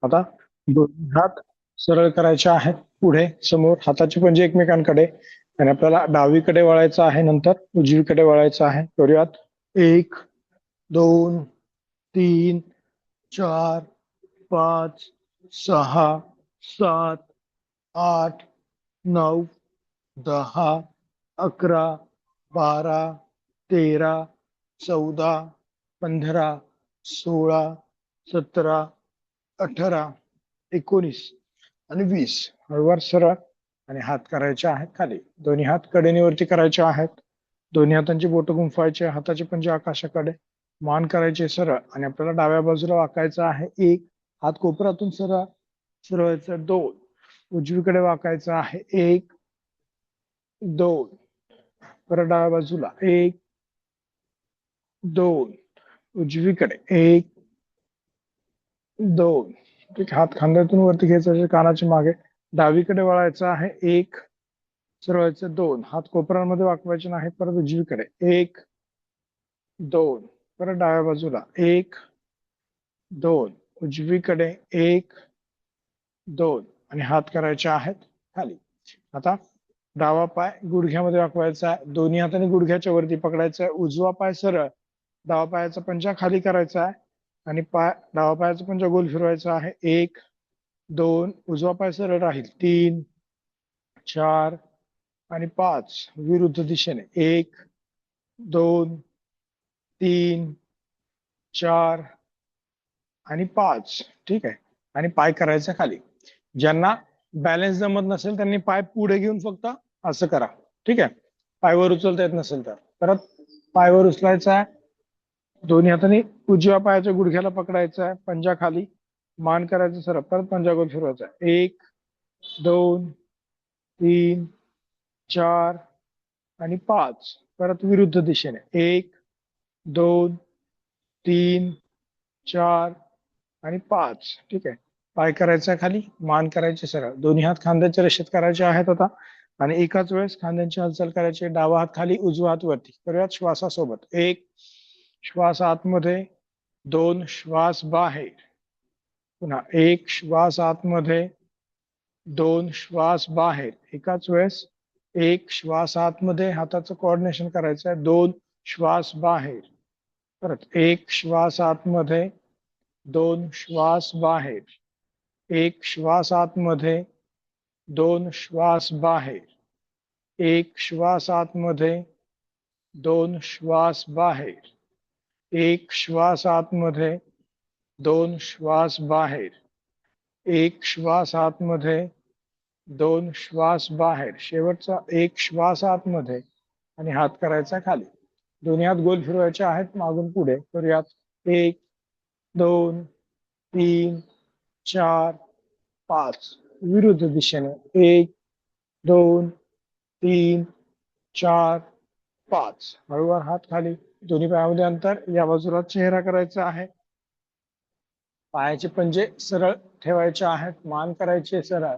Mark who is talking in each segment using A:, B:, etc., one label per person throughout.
A: आता दोन्ही हात सरळ करायचे आहेत पुढे समोर, हाताचे पंजे एकमेकांकडे, आणि आपल्याला डावीकडे वळायचं आहे, नंतर उजवीकडे वळायचं आहे. करूयात. 1, 2, 3, 4, 5, 6, 7, 8, 9, 10, 11, 12, 13, 14, 15, 16, 17, 18, 19 आणि 20. हळूवार सरळ आणि हात करायचे आहेत खाली. दोन्ही हात कडेनीवरती करायचे आहेत. दोन्ही हातांची बोटं गुंफवायचे, हाताचे पंजे आकाशाकडे, मान करायचे सरळ, आणि आपल्याला डाव्या बाजूला वाकायचं आहे. 1, हात कोपरातून सरळ सरळायचं. 2, उजवीकडे वाकायचं आहे. 1, 2, परत डाव्या बाजूला. 1, 2, उजवीकडे. 1, 2. ठीक, हात खांद्यातून वरती घ्यायचा, कानाच्या मागे. डावीकडे वळायचं आहे. 1, सरळायचं. 2, हात कोपरांमध्ये वाकवायचे नाहीत. परत उजवीकडे. 1, 2, परत डाव्या बाजूला. 1, 2, उजवीकडे. 1, 2, आणि हात करायचे आहेत खाली. आता डावा पाय गुडघ्यामध्ये वाकवायचा आहे. दोन्ही हाताने गुडघ्याच्या वरती पकडायचा आहे. उजवा पाय सरळ, डावा पायाचा पंजा खाली करायचा आहे, आणि डावा पायाचा पंजा गोल फिरवायचा आहे. 1, 2, उजवा पाय सरळ राहील. 3, 4 आणि 5 विरुद्ध दिशेने. 1, 2, 3, 4 आणि 5. ठीक आहे. आणि पाय करायचा खाली. ज्यांना बॅलन्स जमत नसेल त्यांनी पाय पुढे घेऊन फक्त असं करा. ठीक आहे. पायवर उचलता येत नसेल तर परत पायवर उचलायचा आहे. दोन्ही हातांनी उजव्या पायाच्या गुडघ्याला पकडायचा आहे, पंजा खाली, मान करायचं सरळ, परत पंजा गोल फिरवायचा. 1, 2, 3, 4 आणि 5. परत विरुद्ध दिशेने. 1, 2, 3, 4 आणि 5. ठीक आहे. पाय करायचा खाली, मान करायचे सरळ, दोन्ही हात खांद्याच्या रेषेत करायचे आहेत आता, आणि एकाच वेळेस खांद्यांची हालचाल करायची. डावा हात खाली, उजवा हात वरती. करूयात श्वासासोबत. 1 श्वास आतमध्ये, 2 श्वास बाहेर. पुन्हा 1 श्वास आतमध्ये, 2 श्वास बाहेर. एकाच वेळेस 1 श्वास आतमध्ये, हाताचं कोऑर्डिनेशन करायचं आहे, 2 श्वास बाहेर. परत 1 श्वास आतमध्ये, 2 श्वास बाहेर. 1 श्वास आतमध्ये, 2 श्वास बाहेर. 1 श्वास आतमध्ये, 2 श्वास बाहेर. 1 श्वास आतमध्ये, 2 श्वास बाहेर. 1 श्वास आतमध्ये, 2 श्वास बाहेर. शेवटचा 1 श्वास आतमध्ये, आणि हात करायचा खाली. दोन्ही हात गोल फिरवायचे आहेत मागून पुढे. करूयात. 1, 2, 3, 4, 5 विरुद्ध दिशेने. 1, 2, 3, 4, 5. हळूवार हात खाली, दोन्ही पायामध्ये अंतर. या बाजूला चेहरा करायचा आहे. पायाचे पंजे सरळ ठेवायचे आहेत, मान करायचे सरळ.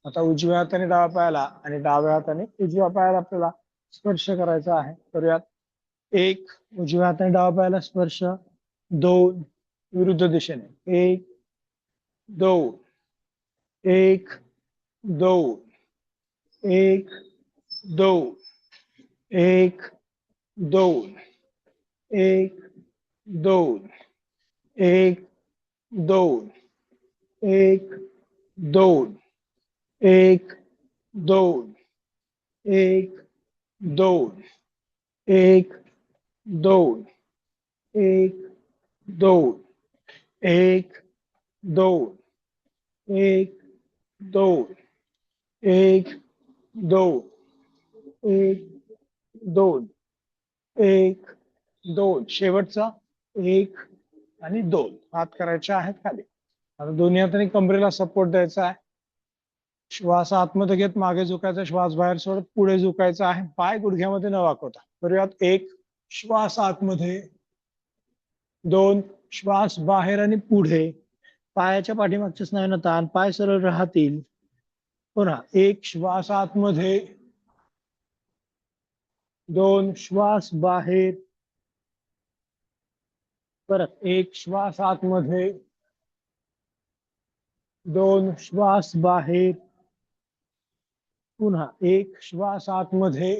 A: आता उजव्या हाताने डाव्या पायाला आणि डाव्या हाताने उजव्या पायाला आपल्याला स्पर्श करायचा आहे. करूयात. 1 उजव्या हाताने डाव्या पायाला स्पर्श. 2 विरुद्ध दिशेने. 1, 2, 1, 2, 1, 2, 1, 2, 1, 2, 1, 2, 1, 2, 1, 2, 1, 2, 1, 2, 1, 2, 1, 2, 1, 2, 1, 2, 1, 2, 1, 2. शेवटचा 1 आणि 2 हात करायचे आहेत खाली. आता दोन्ही हातांनी कमरेला सपोर्ट द्यायचा आहे. श्वास आतमध्ये घेत मागे झुकायचा, श्वास बाहेर सोडत पुढे झुकायचा आहे, पाय गुडघ्यामध्ये न वाकवता. करूयात. 1 श्वास आतमध्ये, 2 श्वास बाहेर आणि पुढे. पायाच्या पाठीमागच्या स्नायूंना ताण, पाय सरळ राहतील. पुन्हा 1 श्वास आतमध्ये, 2 श्वास बाहेर. परत 1 श्वास आतमध्ये, 2 श्वास बाहेर, पुन्हा 1 श्वास आतमध्ये,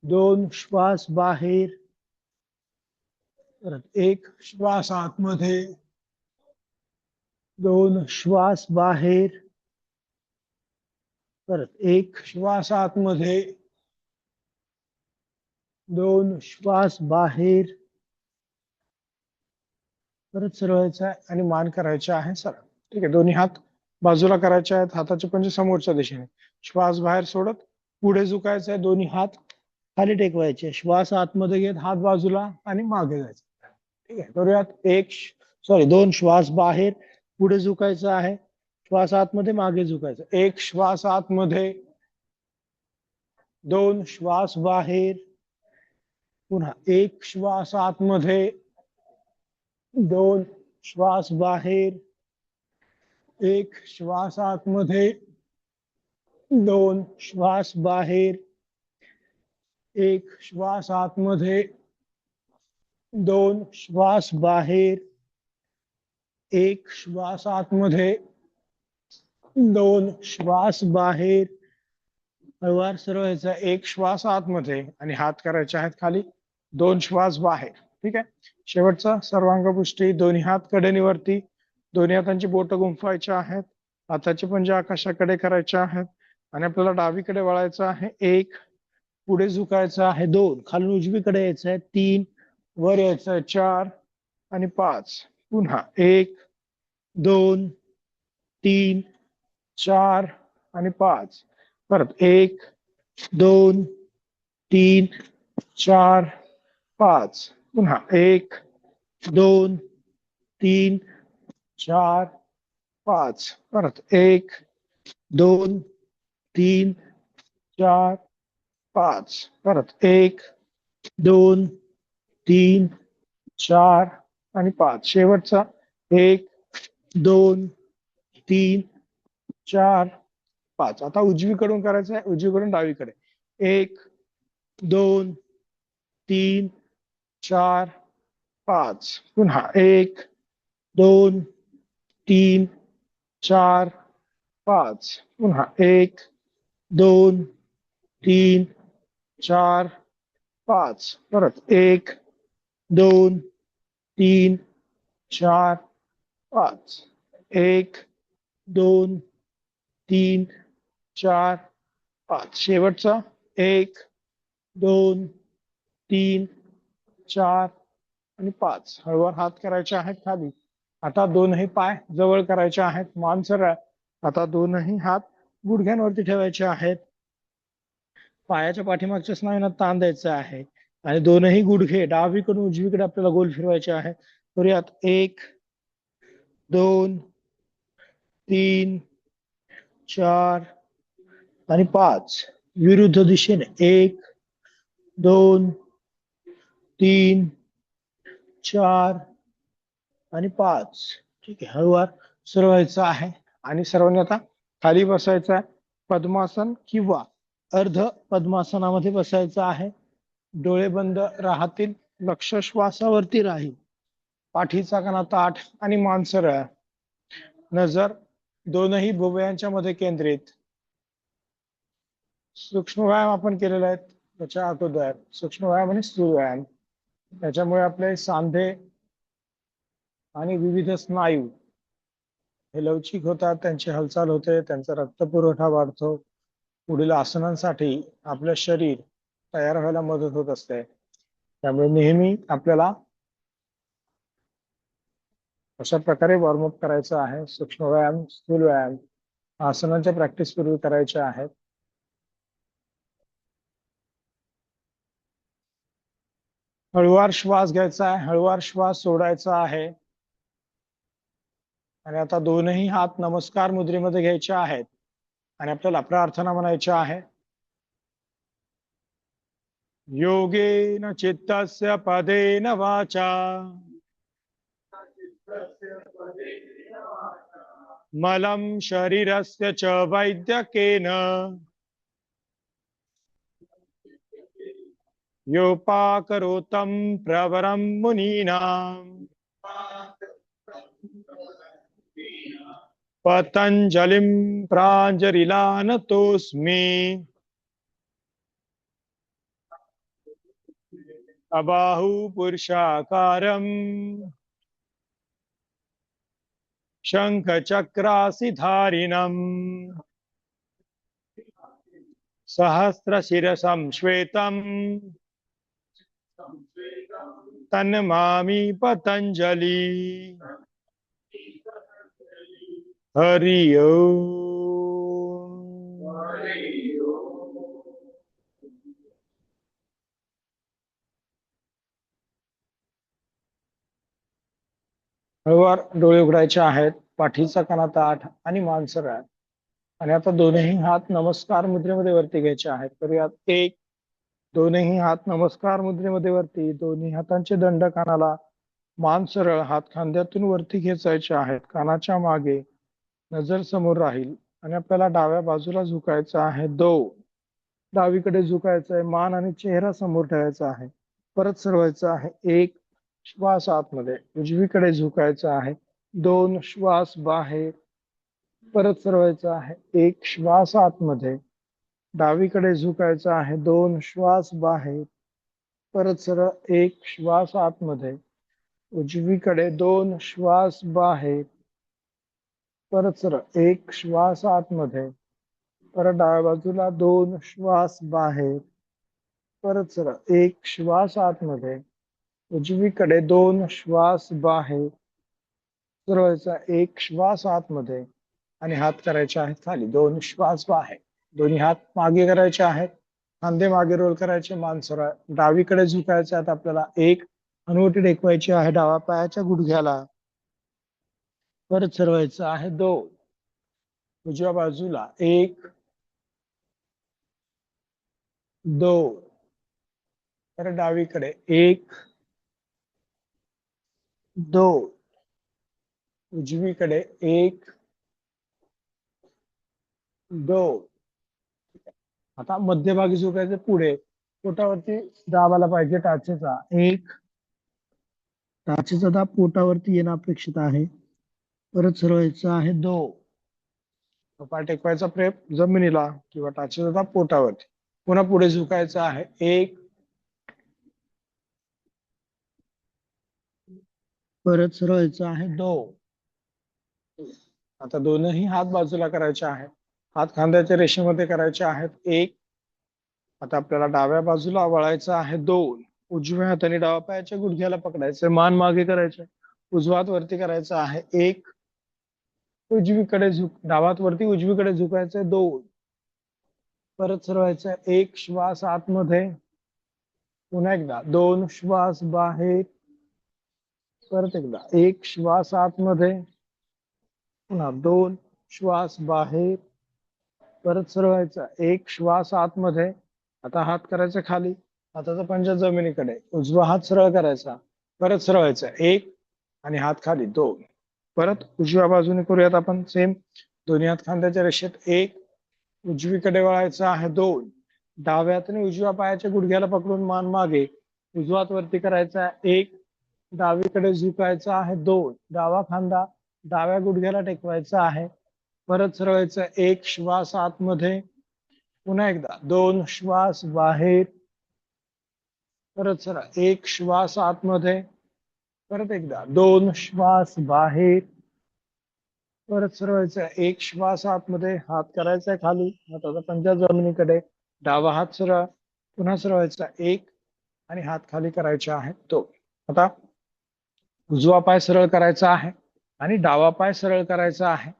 A: 2 श्वास बाहेर, परत 1 श्वास आतमध्ये, 2 श्वास बाहेर, परत 1 श्वास आतमध्ये, 2 श्वास बाहेर, परत सरळायचं आहे आणि मान करायचे आहे सरळ. ठीक आहे, दोन्ही हात बाजूला करायचे आहेत, हाताचे पंजे समोरच्या दिशेने. श्वास बाहेर सोडत पुढे झुकायचं आहे, दोन्ही हात खाली टेकवायचे, श्वास आतमध्ये घेत हात बाजूला आणि मागे जायचं. ठीक आहे, करूयात. 2 श्वास बाहेर, पुढे झुकायचं आहे, श्वास आतमध्ये मागे झुकायचं. 1 श्वास आतमध्ये, 2 श्वास बाहेर, पुन्हा 1 श्वास आतमध्ये, 2 श्वास बाहेर, 1 श्वास आतमध्ये, 2 श्वास बाहेर, 1 श्वास आतमध्ये, 2 श्वास बाहेर, 1 श्वास आतमध्ये, 2 श्वास बाहेर. हळूवार सरळ व्हायचा, 1 श्वास आतमध्ये आणि हात करायचे आहेत खाली, 2 श्वास बाहेर. ठीक आहे, शेवटचा सर्वांगपुष्टी. दोन्ही हात कडेनीवरती, दोन्ही हातांची बोट गुंफवायची आहेत, हाताचे पंजे आकाशाकडे करायचे आहेत आणि आपल्याला डावीकडे वळायचं आहे. 1 पुढे झुकायचं आहे, 2 खालून उजवीकडे यायचं आहे, 3 वर यायचं आहे, 4 आणि 5. पुन्हा 1 2 3 4 आणि 5. परत 1 2 3 4 5. पुन्हा 1 2 3 4 5. परत 1 2 3 4 5. परत 1 2 3 4 आणि 5. शेवटचा 1 2 3 4 5. आता उजवीकडून करायचं आहे, उजवीकडून डावीकडे. 1 2 3 4 5. पुन्हा 1 2 3 4 5. पुन्हा 1 2 3 4 5. परत 1 2 3 4 5. 1 2 3 4 5. शेवटचा 1 2 3 4 आणि 5. हळूवार हात करायचे आहेत खाली. आता दोनही पाय जवळ करायचे आहेत, मान सरळ. आता दोनही हात गुडघ्यांवरती ठेवायचे आहेत, पायाच्या पाठीमागच्या स्नायूंना ताण द्यायचा आहे आणि दोनही गुडघे डावीकडून उजवीकडे आपल्याला गोल फिरवायचे आहे. करूयात. 1 2 3 4 आणि 5. विरुद्ध दिशेने 1 2 3 4 आणि 5. ठीक आहे, हळूवार सरळ व्हायचं आहे आणि सर्वांनी आता खाली बसायचं आहे. पद्मासन किंवा अर्ध पद्मासनामध्ये बसायचं आहे. डोळे बंद राहतील, लक्ष श्वासावरती राहील, पाठीचा कणा ताठ आणि मान सरळ, नजर दोनही भुवयांच्या मध्ये केंद्रित. सूक्ष्म व्यायाम आपण केलेले आहेत त्याच्या अगोदर, सूक्ष्म व्यायाम आणि स्थूल व्यायाम. त्याच्यामुळे आपले सांधे आणि विविध स्नायू हे लवचिक होतात, त्यांची हालचाल होते, त्यांचा रक्तपुरवठा वाढतो. पुढील आसनांसाठी आपलं शरीर तयार व्हायला मदत होत असते. त्यामुळे नेहमी आपल्याला अशा प्रकारे वॉर्मअप करायचं आहे. सूक्ष्म व्यायाम, स्थूल व्यायाम आसनांच्या प्रॅक्टिस पूर्वी करायचे आहेत. हळूवार श्वास घ्यायचा आहे, हळूवार श्वास सोडायचा आहे. आणि आता दोनही हात नमस्कार मुद्रेमध्ये घ्यायचे आहेत आणि आपल्याला प्रार्थना म्हणायच्या आहे. योगेन चित्तस्य पदेन वाचा मलं शरीरस्य च वैद्यकेन योपाकरोतं प्रवरं मुनीनां पतंजलिं प्राञ्जलिलानतोऽस्मि अबाहु पुरुषाकारम् शङ्खचक्रासिधारिणम् सहस्रशिरसं श्वेतम् तन्नमामि पतंजलि हरि ओम। हळूवार डोळे उघडायचे आहेत, पाठीचा कणा ताठ आणि मान सरळ. आणि आता दोन्ही हात नमस्कार मुद्रेमध्ये वरती घ्यायचे आहेत. करूयात. एक, दोन्ही हात नमस्कार मुद्रेमध्ये वरती, दोन्ही हातांचे दंड कानाला, मान सरळ, हात खांद्यातून वरती खेचायचे आहेत, कानाच्या मागे, नजर समोर राहील. आणि आपल्याला डाव्या बाजूला झुकायचं आहे. दोन, डावीकडे झुकायचं आहे, मान आणि चेहरा समोर ठेवायचा आहे. परत सरवायचं आहे. एक, श्वास आतमध्ये, उजवीकडे झुकायचं आहे. दोन, श्वास बाहेर, परत सरवायचं आहे. एक, श्वास आतमध्ये, डावीकडे झुकायचं आहे. दोन, श्वास बाहेर, परत सरळ. एक, श्वास आतमध्ये, उजवीकडे. दोन, श्वास बाहेर, परत सरळ. एक, श्वास आतमध्ये, परत डाव्या बाजूला. दोन, श्वास बाहेर, परत सरळ. एक, श्वास आतमध्ये, उजवीकडे. दोन, श्वास बाहेर, सरवायचा. एक, श्वास आतमध्ये आणि हात करायचे आहेत खाली. दोन, श्वास बाहेर. दोन्ही हात मागे करायचे आहेत, खांदे मागे रोल करायचे, मान सरळ. डावीकडे झुकायचे आहेत आपल्याला. एक, हनुवटी टेकवायची आहे डावा पायाच्या गुडघ्याला, परत सरवायचं आहे. दोन, उजव्या बाजूला. एक, दोन, परत डावीकडे. एक, दोन, उजवीकडे. एक, दोन. आता मध्यभागी झुकायचे पुढे, पोटावरती दाब आला पाहिजे टाचेचा. एक, टाचेचा दाब पोटावरती येणं अपेक्षित आहे. परत सरवायचं आहे. दोन, पाय टेकवायचा प्रेम जमिनीला किंवा टाचेचा दाब पोटावरती. पुन्हा पुढे झुकायचं आहे. एक, परत सरवायचं आहे. दोन. आता दोनही हात बाजूला करायचे आहेत, हात खांद्याच्या रेषेमध्ये करायचे आहेत. एक, आता आपल्याला डाव्या बाजूला वळायचं आहे. दोन, उजव्या हाताने डाव्या पायाच्या गुडघ्याला पकडायचं, मान मागे करायचे, उजवा हात वरती करायचा आहे. एक, उजवीकडे डावा हात वरती उजवीकडे झुकायचंय. दोन, परत सरवायचं. एक, श्वास आतमध्ये, पुन्हा एकदा. दोन, श्वास बाहेर, परत एकदा. एक, श्वास आतमध्ये, पुन्हा. दोन, श्वास बाहेर, परत सरवायचा. एक, श्वास आतमध्ये. आता हात करायचा खाली, हाताचा पंजा जमिनीकडे, उजवा हात सरळ करायचा, परत सरवायचा. एक आणि हात खाली. दोन, परत उजव्या बाजूने करूयात आपण सेम. दोन्ही हात खांद्याच्या रेषेत. एक, उजवीकडे वळायचं आहे. दोन, डाव्या हाताने उजव्या पायाच्या गुडघ्याला पकडून मान मागे, उजवा हात वरती करायचा. एक, डावीकडे झुकायचं आहे. दोन, डावा खांदा डाव्या गुडघ्याला टेकवायचा आहे, परत सरवायचं. एक, श्वास आतमध्ये, पुन्हा एकदा. दोन, श्वास बाहेर, परत सरळ. एक, श्वास आतमध्ये, परत एकदा. दोन, श्वास बाहेर, परत सरवायचं. एक, श्वास आतमध्ये, हात करायचा खाली, हाताचा पंजा जमिनीकडे, डावा हात सरळ, पुन्हा सरवायचा. एक आणि हात खाली करायचे आहेत. दोन. आता उजवा पाय सरळ करायचा आहे आणि डावा पाय सरळ करायचा आहे.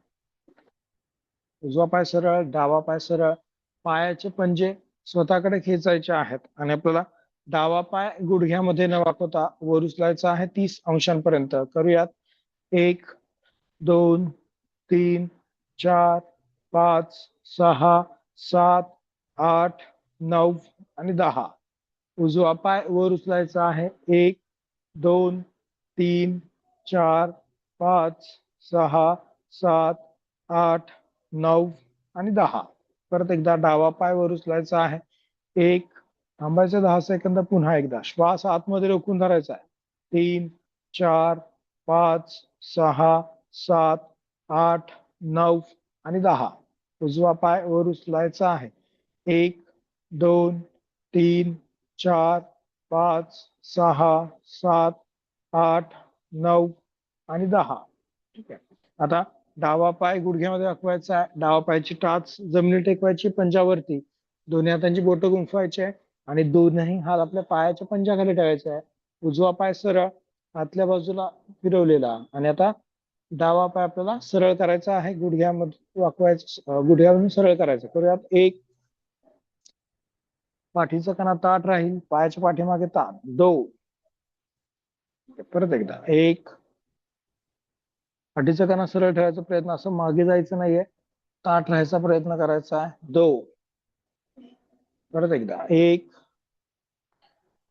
A: उजवा पाय सरळ, डावा पाय सरळ. पायाचे पंजे स्वतःकडे खेचायचे आहेत आणि आपल्याला डावा पाय गुडघ्यामध्ये न वाकवता वर उचलायचा आहे 30 अंशांपर्यंत. करूयात. एक, दोन, तीन, चार, पाच, सहा, सात, आठ, 9 आणि 10. उजवा पाय वर उचलायचा आहे. एक, दोन, तीन, चार, पाच, सहा, सात, आठ, 9 आणि 10. परत एकदा डावा पाय वर उचलायचा आहे. एक, थांबायचं 10 सेकंद. पुन्हा एकदा श्वास आतमध्ये रोखून धरायचा आहे. 3, 4, 5, 6, 7, 8, 9 आणि 10. उजवा पाय वर उचलायचा आहे. 1, 2, 3, 4, 5, 6, 7, 8, 9 आणि 10. ठीक आहे. आता डावा पाय गुडघ्यामध्ये दाखवायचा आहे. डावा पायाची टाच जमिनी टेकवायची पंजावरती. दोन्ही हातांची बोटं गुंफवायची आहे आणि दोन्ही हात आपल्या पायाच्या पंजाखाली ठेवायचे आहे. उजवा पाय सरळ आतल्या बाजूला फिरवलेला आणि आता डावा पाय आपल्याला सरळ करायचा आहे. गुडघ्यामध्ये वाकवायचं, गुडघ्यावरून सरळ करायचं. करूयात. 1, पाठीचा कणा ताठ राहील, पायाच्या पाठीमागे ताण. 2, परत एकदा. 1, पाठीचा कणा सरळ ठेवायचा प्रयत्न, असं मागे जायचं नाहीये, ताठ राहायचा प्रयत्न करायचा आहे. 2, परत एकदा. 1,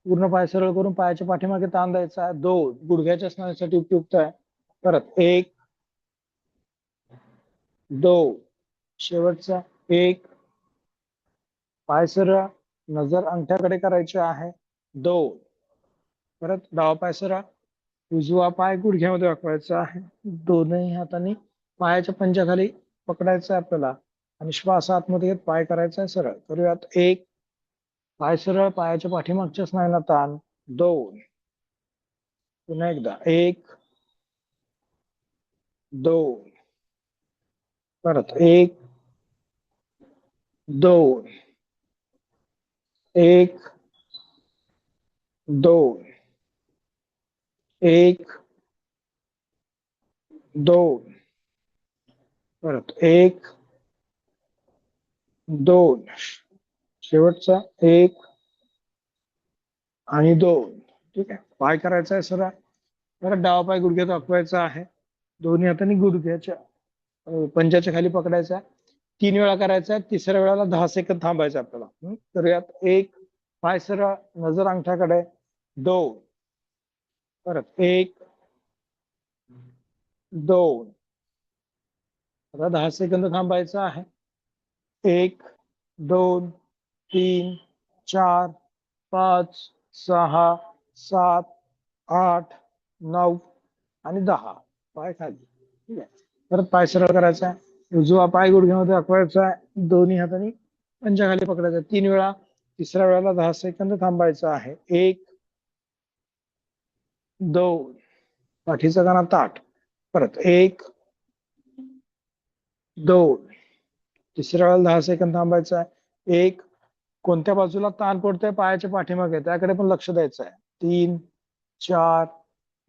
A: पूर्ण पाय सरळ करून पायाच्या पाठीमागे ताण द्यायचा आहे. 2, गुडघ्याच्या स्नायूसाठी उपयुक्त आहे. परत 1, 2, शेवटचा. 1, पाय सरळ, नजर अंगठ्याकडे करायची आहे. 2, परत डावा पाय सरळ, उजवा पाय गुडघ्यामध्ये वाकवायचा आहे. दोन्ही हातांनी पायाच्या पंजाखाली पकडायचं आहे आपल्याला आणि श्वास आतमध्ये घेत पाय करायचा आहे सरळ. करूयात. 1, पाय सरळ, पायाच्या पाठीमागच्या स्नायूंना ताण. 2, पुन्हा एकदा. 1, 2, परत. 1, 2, 1, 2, 1, 2, परत. 1, 2, शेवटचा. 1 आणि 2. ठीक आहे. पाय करायचा आहे सरळ. परत डावा पाय गुडघ्यात वाकवायचा आहे. दोन्ही हातांनी गुडघ्याच्या पंजाच्या खाली पकडायचा. 3 वेळा करायचा. तिसऱ्या वेळेला 10 सेकंद थांबायचं आपल्याला. करूयात. 1, पाय सरळ, नजर अंगठ्याकडे. 2, परत. 1, 2, आता 10 सेकंद थांबायचं आहे. 1, 2, 3, 4, 5, 6, 7, 8, 9 आणि 10. पाय खाली. ठीक आहे. परत पाय सरळ करायचा आहे. उजवा पाय गुडघ्यामध्ये दाखवायचा आहे. दोन्ही हातांनी पंजाखाली पकडायचा. 3 वेळा. तिसऱ्या वेळेला 10 सेकंद थांबायचं आहे. 1, 2, पाठीचा कणा ताठ. परत. 1, 2, तिसऱ्या वेळेला 10 सेकंद थांबायचं आहे. 1, कोणत्या बाजूला ताण पडतोय पायाच्या पाठीमागे त्याकडे पण लक्ष द्यायचं आहे. 3, 4,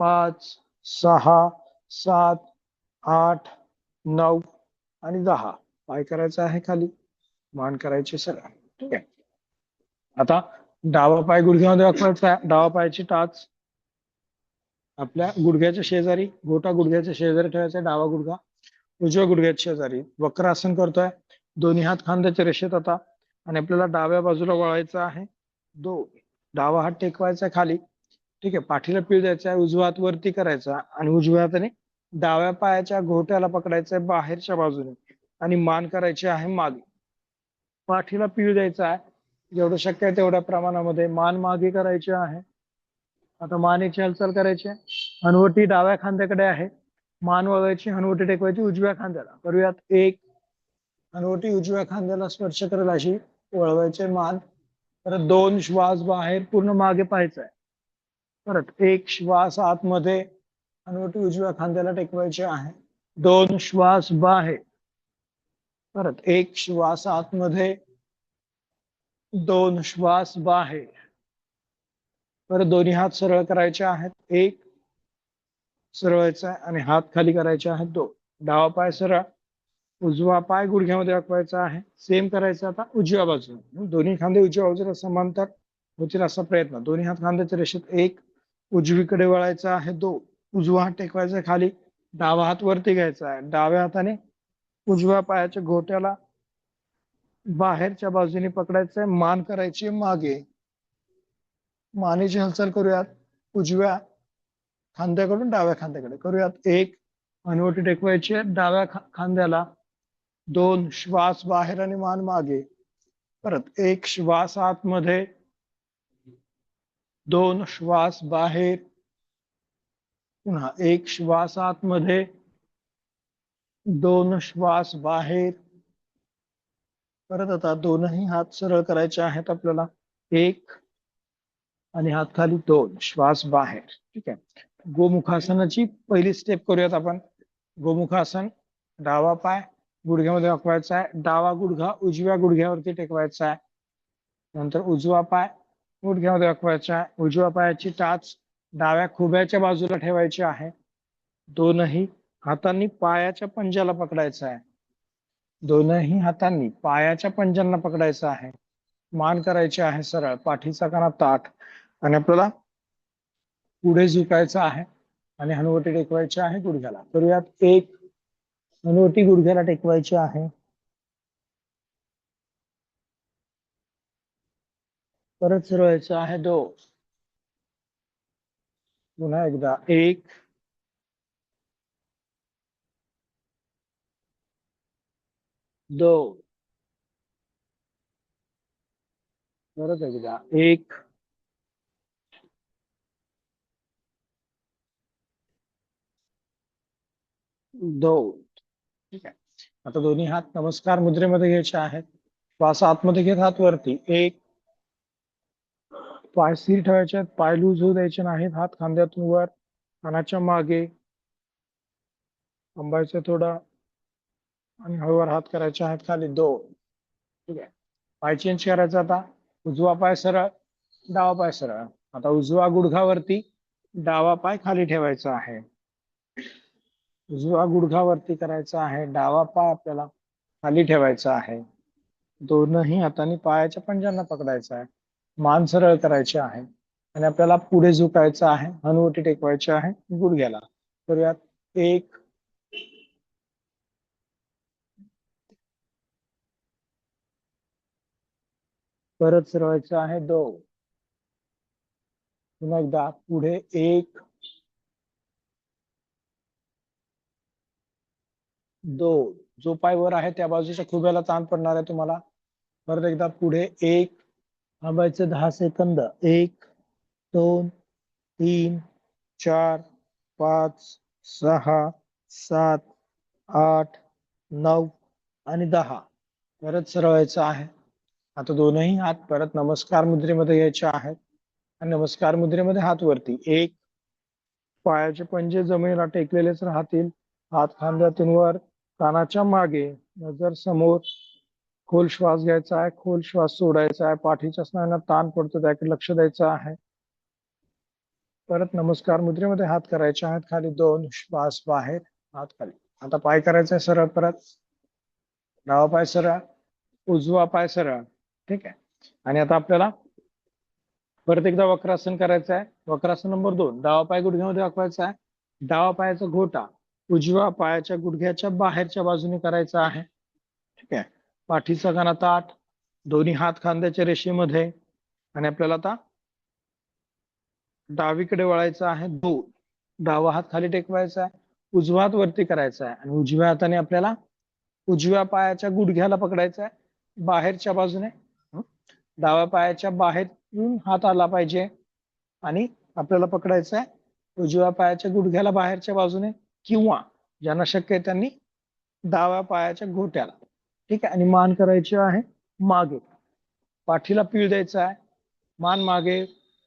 A: 5, 6, 7, 8, 9 आणि 10. पाय करायचा आहे खाली, मान करायची सरळ. ठीक आहे. आता डावा पाय गुडघ्यामध्ये वाकवायचा आहे. डावा पायाची टाच आपल्या गुडघ्याच्या शेजारी, गोटा गुडघ्याच्या शेजारी ठेवायचा. डावा गुडघा उजव्या गुडघ्याच्या शेजारी. वक्रासन करतोय. दोन्ही हात खांद्याच्या रेषेत आता आणि आपल्याला डाव्या बाजूला वळायचं आहे. 2, डावा हात टेकवायचा खाली. ठीक आहे. पाठीला पीळ द्यायचा आहे. उजवा हात वरती करायचा आणि उजव्या हाताने डाव्या पायाच्या घोट्याला पकडायचंय बाहेरच्या बाजूने आणि मान करायची आहे मागे. पाठीला पीळ द्यायचा आहे. जेवढं शक्य आहे तेवढ्या प्रमाणामध्ये मान मागे करायची आहे. आता मानेची हालचाल करायची आहे. हनुवटी डाव्या खांद्याकडे आहे. मान वळवायची, हनुवटी टेकवायची उजव्या खांद्याला. करूयात. 1, हनुवटी उजव्या खांद्याला स्पर्श करेल अशी वळवायचे मान. परत 2 श्वास बाहेर, पूर्ण मागे पाहायचा आहे. परत 1 श्वास आतमध्ये, हनुवटी उजव्या खांद्याला टेकवायची आहे. 2 श्वास बाहेर. परत 1 श्वास आतमध्ये, 2 श्वास बाहेर. परत दोन्ही हात सरळ करायचे आहेत. 1 सरळायचा आहे आणि हात खाली करायचे आहेत. 2, डावा पाय सरळ, उजवा पाय गुडघ्यामध्ये वाकवायचा आहे. सेम करायचं आता उजव्या बाजूला. दोन्ही खांदे उजव्या बाजूला समांतर होतील असा प्रयत्न. दोन्ही हात खांद्याच्या रेषेत. 1, उजवीकडे वळायचा आहे. 2, उजवा हात टेकवायचा खाली, डावा हात वरती घ्यायचा आहे. डाव्या हाताने उजव्या पायाच्या घोट्याला बाहेरच्या बाजूने पकडायचंय. मान करायची मागे. मानेची हालचाल करूयात. उजव्या खांद्याकडून डाव्या खांद्याकडे. करूयात. 1, हनुवटी टेकवायची आहे डाव्या खांद्याला. 2 श्वास बाहेर आणि मान मागे. परत 1 श्वास आतमध्ये, 2 श्वास बाहेर. पुन्हा 1 श्वास आतमध्ये, दोन श्वास बाहेर. परत आता दोनही हात सरळ करायचे आहेत आपल्याला. एक आणि हात खाली. दोन श्वास बाहेर. ठीक आहे. गोमुखासनाची पहिली स्टेप करूयात आपण. गोमुखासन. डावा पाय गुडघ्यामध्ये वाकवायचा आहे. डावा गुडघा उजव्या गुडघ्यावरती टेकवायचा आहे. नंतर उजवा पाय गुडघ्यामध्ये वाकवायचा आहे. उजव्या पायाची टाच डाव्या खुब्याच्या बाजूला ठेवायची आहे. दोनही हातांनी पायाच्या पंजाला पकडायचं आहे. दोनही हातांनी पायाच्या पंजांना पकडायचं आहे. मान करायची आहे सरळ. पाठीचा कणा ताठ आणि आपल्याला पुढे झुकायचं आहे आणि हनुवटी टेकवायची आहे गुडघ्याला. करूयात. एक. हनुवटी गुडघ्याला टेकवायची आहे. परत सुरू व्हायचं आहे. दोन. पुन्हा एकदा. एक. दोन. परत एकदा. एक. दोन. ठीक आहे. आता दोन्ही हात नमस्कार मुद्रेमध्ये घ्यायचे आहेत. श्वास आतमध्ये घेत हात वरती. एक. पाय स्थिर ठेवायचे आहेत. पाय लूज होऊ द्यायचे नाहीत. हात खांद्यातून वर कानाच्या मागे थांबायचं थोडं आणि हळूवार हात करायचे आहेत खाली. दोन. ठीक आहे. पाय चेंज करायचा आता. उजवा पाय सरळ, डावा पाय सरळ. आता उजवा गुडघावरती डावा पाय खाली ठेवायचा आहे. उजवा गुडघावरती करायचा आहे. डावा पाय आपल्याला खाली ठेवायचा आहे. दोनही हातांनी पायाच्या पंजांना पकडायचा आहे. मान सरळ करायची आहे आणि आपल्याला पुढे झुकायचं आहे. हनुवटी टेकवायची आहे गुडघ्याला. करूयात. एक. परत सरवायचं आहे. दोन. पुन्हा एकदा पुढे. एक. दोन. जो पाय वर आहे त्या बाजूच्या खुब्याला ताण पडणार आहे तुम्हाला. परत एकदा पुढे. एक. थांबायचं 10 सेकंद. एक. दोन. तीन. चार. पाच. सहा. सात. आठ. 9 आणि 10. परत सरवायचं आहे. आता दोनही हात परत नमस्कार मुद्रेमध्ये घ्यायचे आहेत आणि नमस्कार मुद्रेमध्ये हात वरती. एक. पायाचे पंजे जमिनीला टेकलेलेच राहतील. हात खांद्यातून वर कानाच्या मागे, नजर समोर. खोल श्वास घ्यायचा आहे. खोल श्वास सोडायचा आहे. पाठीच्या स्नायूंना ताण पडतो त्याकडे लक्ष द्यायचं आहे. परत नमस्कार मुद्रेमध्ये हात करायचे आहेत खाली. दोन. श्वास बाहेर, हात खाली. आता पाय करायचा सरळ. परत डावा पाय सरळ, उजवा पाय सरळ. ठीक आहे. आणि आता आपल्याला परत एकदा वक्रासन करायचं आहे. वक्रासन नंबर 2. डावा पाय गुडघ्यामध्ये वाकवायचा आहे. डावा पायाचा घोटा उजव्या पायाच्या गुडघ्याच्या बाहेरच्या बाजूने करायचा आहे. ठीक आहे. पाठीचा कणा ताठ, दोन्ही हात खांद्याच्या रेषेमध्ये आणि आपल्याला आता डावीकडे वळायचं आहे. दोन. डावा हात खाली टेकवायचा आहे. उजवा हात वरती करायचा आहे आणि उजव्या हाताने आपल्याला उजव्या पायाच्या गुडघ्याला पकडायचा आहे बाहेरच्या बाजूने. डाव्या पायाच्या बाहेरून हात आला पाहिजे आणि आपल्याला पकडायचं आहे उजव्या पायाच्या गुडघ्याला बाहेरच्या बाजूने किंवा ज्यांना शक्य आहे त्यांनी डाव्या पायाच्या घोट्याला. ठीक आहे. आणि मान करायची आहे मागे. पाठीला पीळ द्यायचा आहे. मान मागे.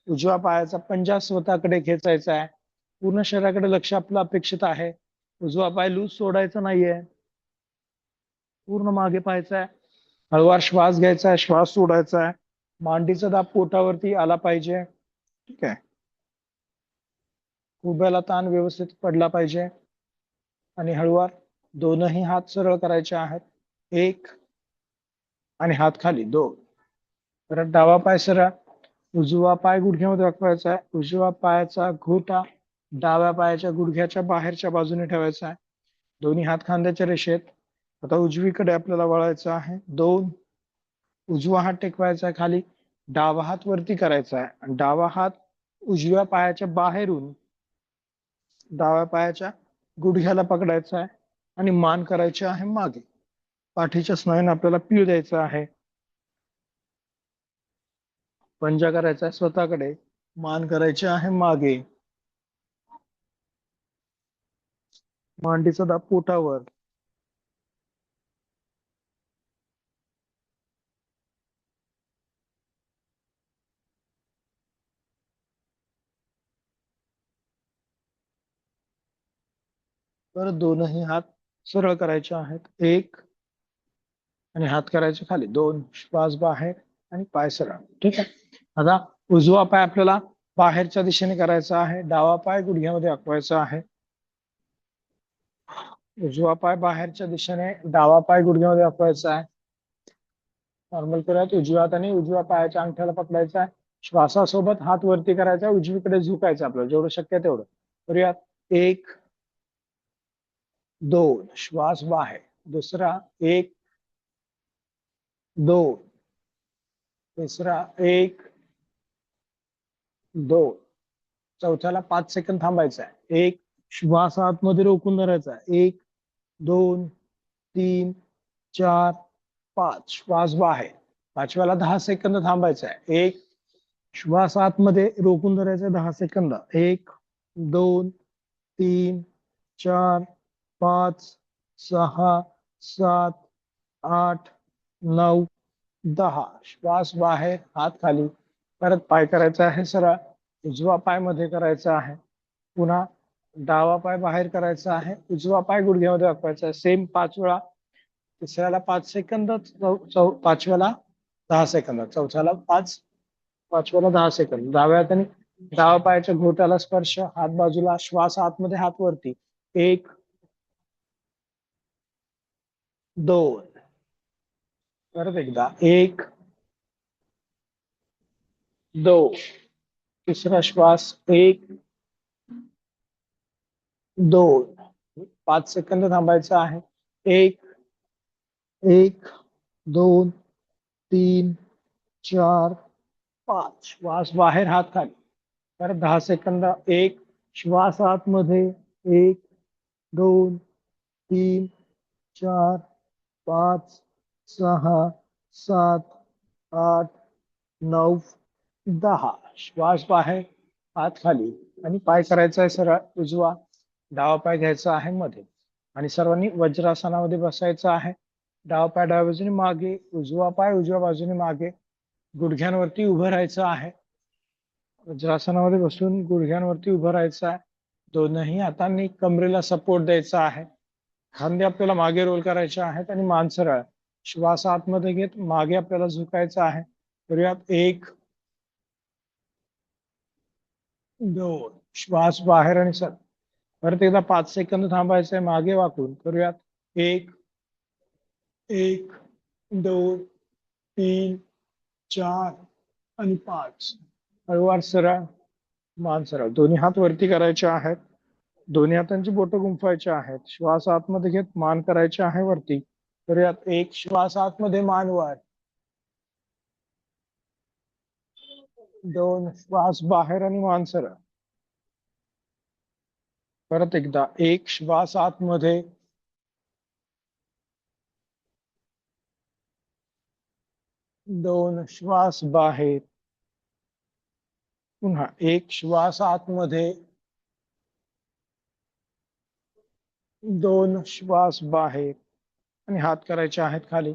A: उजव्या पायाचा पंजा स्वतःकडे खेचायचा आहे. पूर्ण शरीराकडे लक्ष आपलं अपेक्षित आहे. उजवा पाय लूज सोडायचा नाहीये. पूर्ण मागे पाहायचा आहे. हळूवार श्वास घ्यायचा आहे. श्वास सोडायचा आहे. मांडीचा दाब पोटावरती आला पाहिजे. ठीक आहे. उभ्याला ताण व्यवस्थित पडला पाहिजे आणि हळूवार दोनही हात सरळ करायचे आहेत. एक आणि हात खाली. दोन. परत डावा पाय सरळ, उजवा पाय गुडघ्यामध्ये वाकवायचा आहे. उजव्या पायाचा घोटा डाव्या पायाच्या गुडघ्याच्या बाहेरच्या बाजूने ठेवायचा आहे. दोन्ही हात खांद्याच्या रेषेत. आता उजवीकडे आपल्याला वळायचं आहे. दोन. उजवा हात टेकवायचा आहे खाली. डावा हात वरती करायचा आहे आणि डावा हात उजव्या पायाच्या बाहेरून डाव्या पायाच्या गुडघ्याला पकडायचा आहे आणि मान करायची आहे मागे. पाठीच्या स्नायूंना आपल्याला पीळ द्यायचा आहे. पंजा करायचा आहे स्वतःकडे. मान करायचे आहे मागे. मांडीचा दाब पोटावर. परत दोनही हात सरळ करायचे आहेत. एक आणि हात करायचे खाली. दोन, श्वास बाहेर आणि पाय सरळ. ठीक आहे. आता उजवा पाय आपल्याला बाहेरच्या दिशेने करायचा आहे. डावा पाय गुडघ्यामध्ये वाकवायचा आहे. उजवा पाय बाहेरच्या दिशेने, डावा पाय गुडघ्यामध्ये वाकवायचा आहे. नॉर्मल करूयात. उजव्या हाताने उजव्या पायाच्या अंगठ्याला पकडायचा आहे. श्वासासोबत हात वरती करायचा, उजवीकडे झुकायचं आपल्याला जेवढं शक्य आहे तेवढं करूयात. एक, दोन, श्वास बाहेर. दुसरा, एक, दोन. तिसरा, एक, दोन. चौथ्याला 5 सेकंद थांबायचा आहे. एक, श्वास आतमध्ये रोखून धरायचा आहे. एक, दोन, तीन, चार, 5. श्वास बाहेर. पाचव्याला 10 सेकंद थांबायचा आहे. एक, श्वास आतमध्ये रोखून धरायचा 10 सेकंद. एक, दोन, तीन, चार, 5, 6, 7, 8, 9, 10. श्वास बाहेर, हात खाली. परत पाय करायचा आहे सरळ. उजवा पाय मध्ये करायचा आहे. पुन्हा डावा पाय बाहेर करायचा आहे. उजवा पाय गुडघ्यामध्ये वाकवायचा आहे. सेम 5 वेळा. तिसऱ्याला 5 सेकंद, पाचव्याला 10 सेकंद, चौथ्याला 5, पाचव्याला 10 सेकंद. डाव्या हाताने डावा पायाच्या घोट्याला स्पर्श, हात बाजूला, श्वास आतमध्ये, हात वरती. एक, दोन. परत एकदा. एक, दोन. तिसरा श्वास. एक, दोन. 5 सेकंद थांबायचा आहे. एक, एक, दोन, तीन, चार, 5. श्वास बाहेर, हात खाली. परत 10 सेकंद. एक, श्वास आतमध्ये. एक, दोन, तीन, चार, 5, 6, 7, 8, 9, 10. श्वास बाहेर, हात खाली. आणि पाय करायचा आहे सरळ. उजवा, डावा पाय घ्यायचा आहे मध्ये आणि सर्वांनी वज्रासनामध्ये बसायचं आहे. डावा पाय डाव्या बाजूने मागे, उजवा पाय उजव्या बाजूने मागे. गुडघ्यांवरती उभं राहायचं आहे. वज्रासनामध्ये बसून गुडघ्यांवरती उभं राहायचं आहे. दोनही हातांनी कमरेला सपोर्ट द्यायचा आहे. खांदे आपल्याला मागे रोल करायचे आहेत आणि मान सरळ. श्वास आतमध्ये घेत मागे आपल्याला झुकायचं आहे. करूयात. एक, दोन. श्वास बाहेर आणि सर. परत एकदा 5 सेकंद थांबायचंय मागे वाकून. करूयात. एक, एक, दोन, तीन, चार आणि 5. हळूवार सरळ, मान सरळ. दोन्ही हात वरती करायचे आहेत. दोन्ही हातांची बोटं गुंफवायची आहेत. श्वास आतमध्ये घेत मान करायचे आहे वरती. करूयात. एक, श्वास आतमध्ये, मान वर. दोन, श्वास बाहेर आणि मान सरळ. परत एकदा. एक, श्वास आतमध्ये. दोन, श्वास बाहेर. पुन्हा एक, श्वास आतमध्ये. दोन, श्वास बाहेर. आणि हात करायचे आहेत खाली.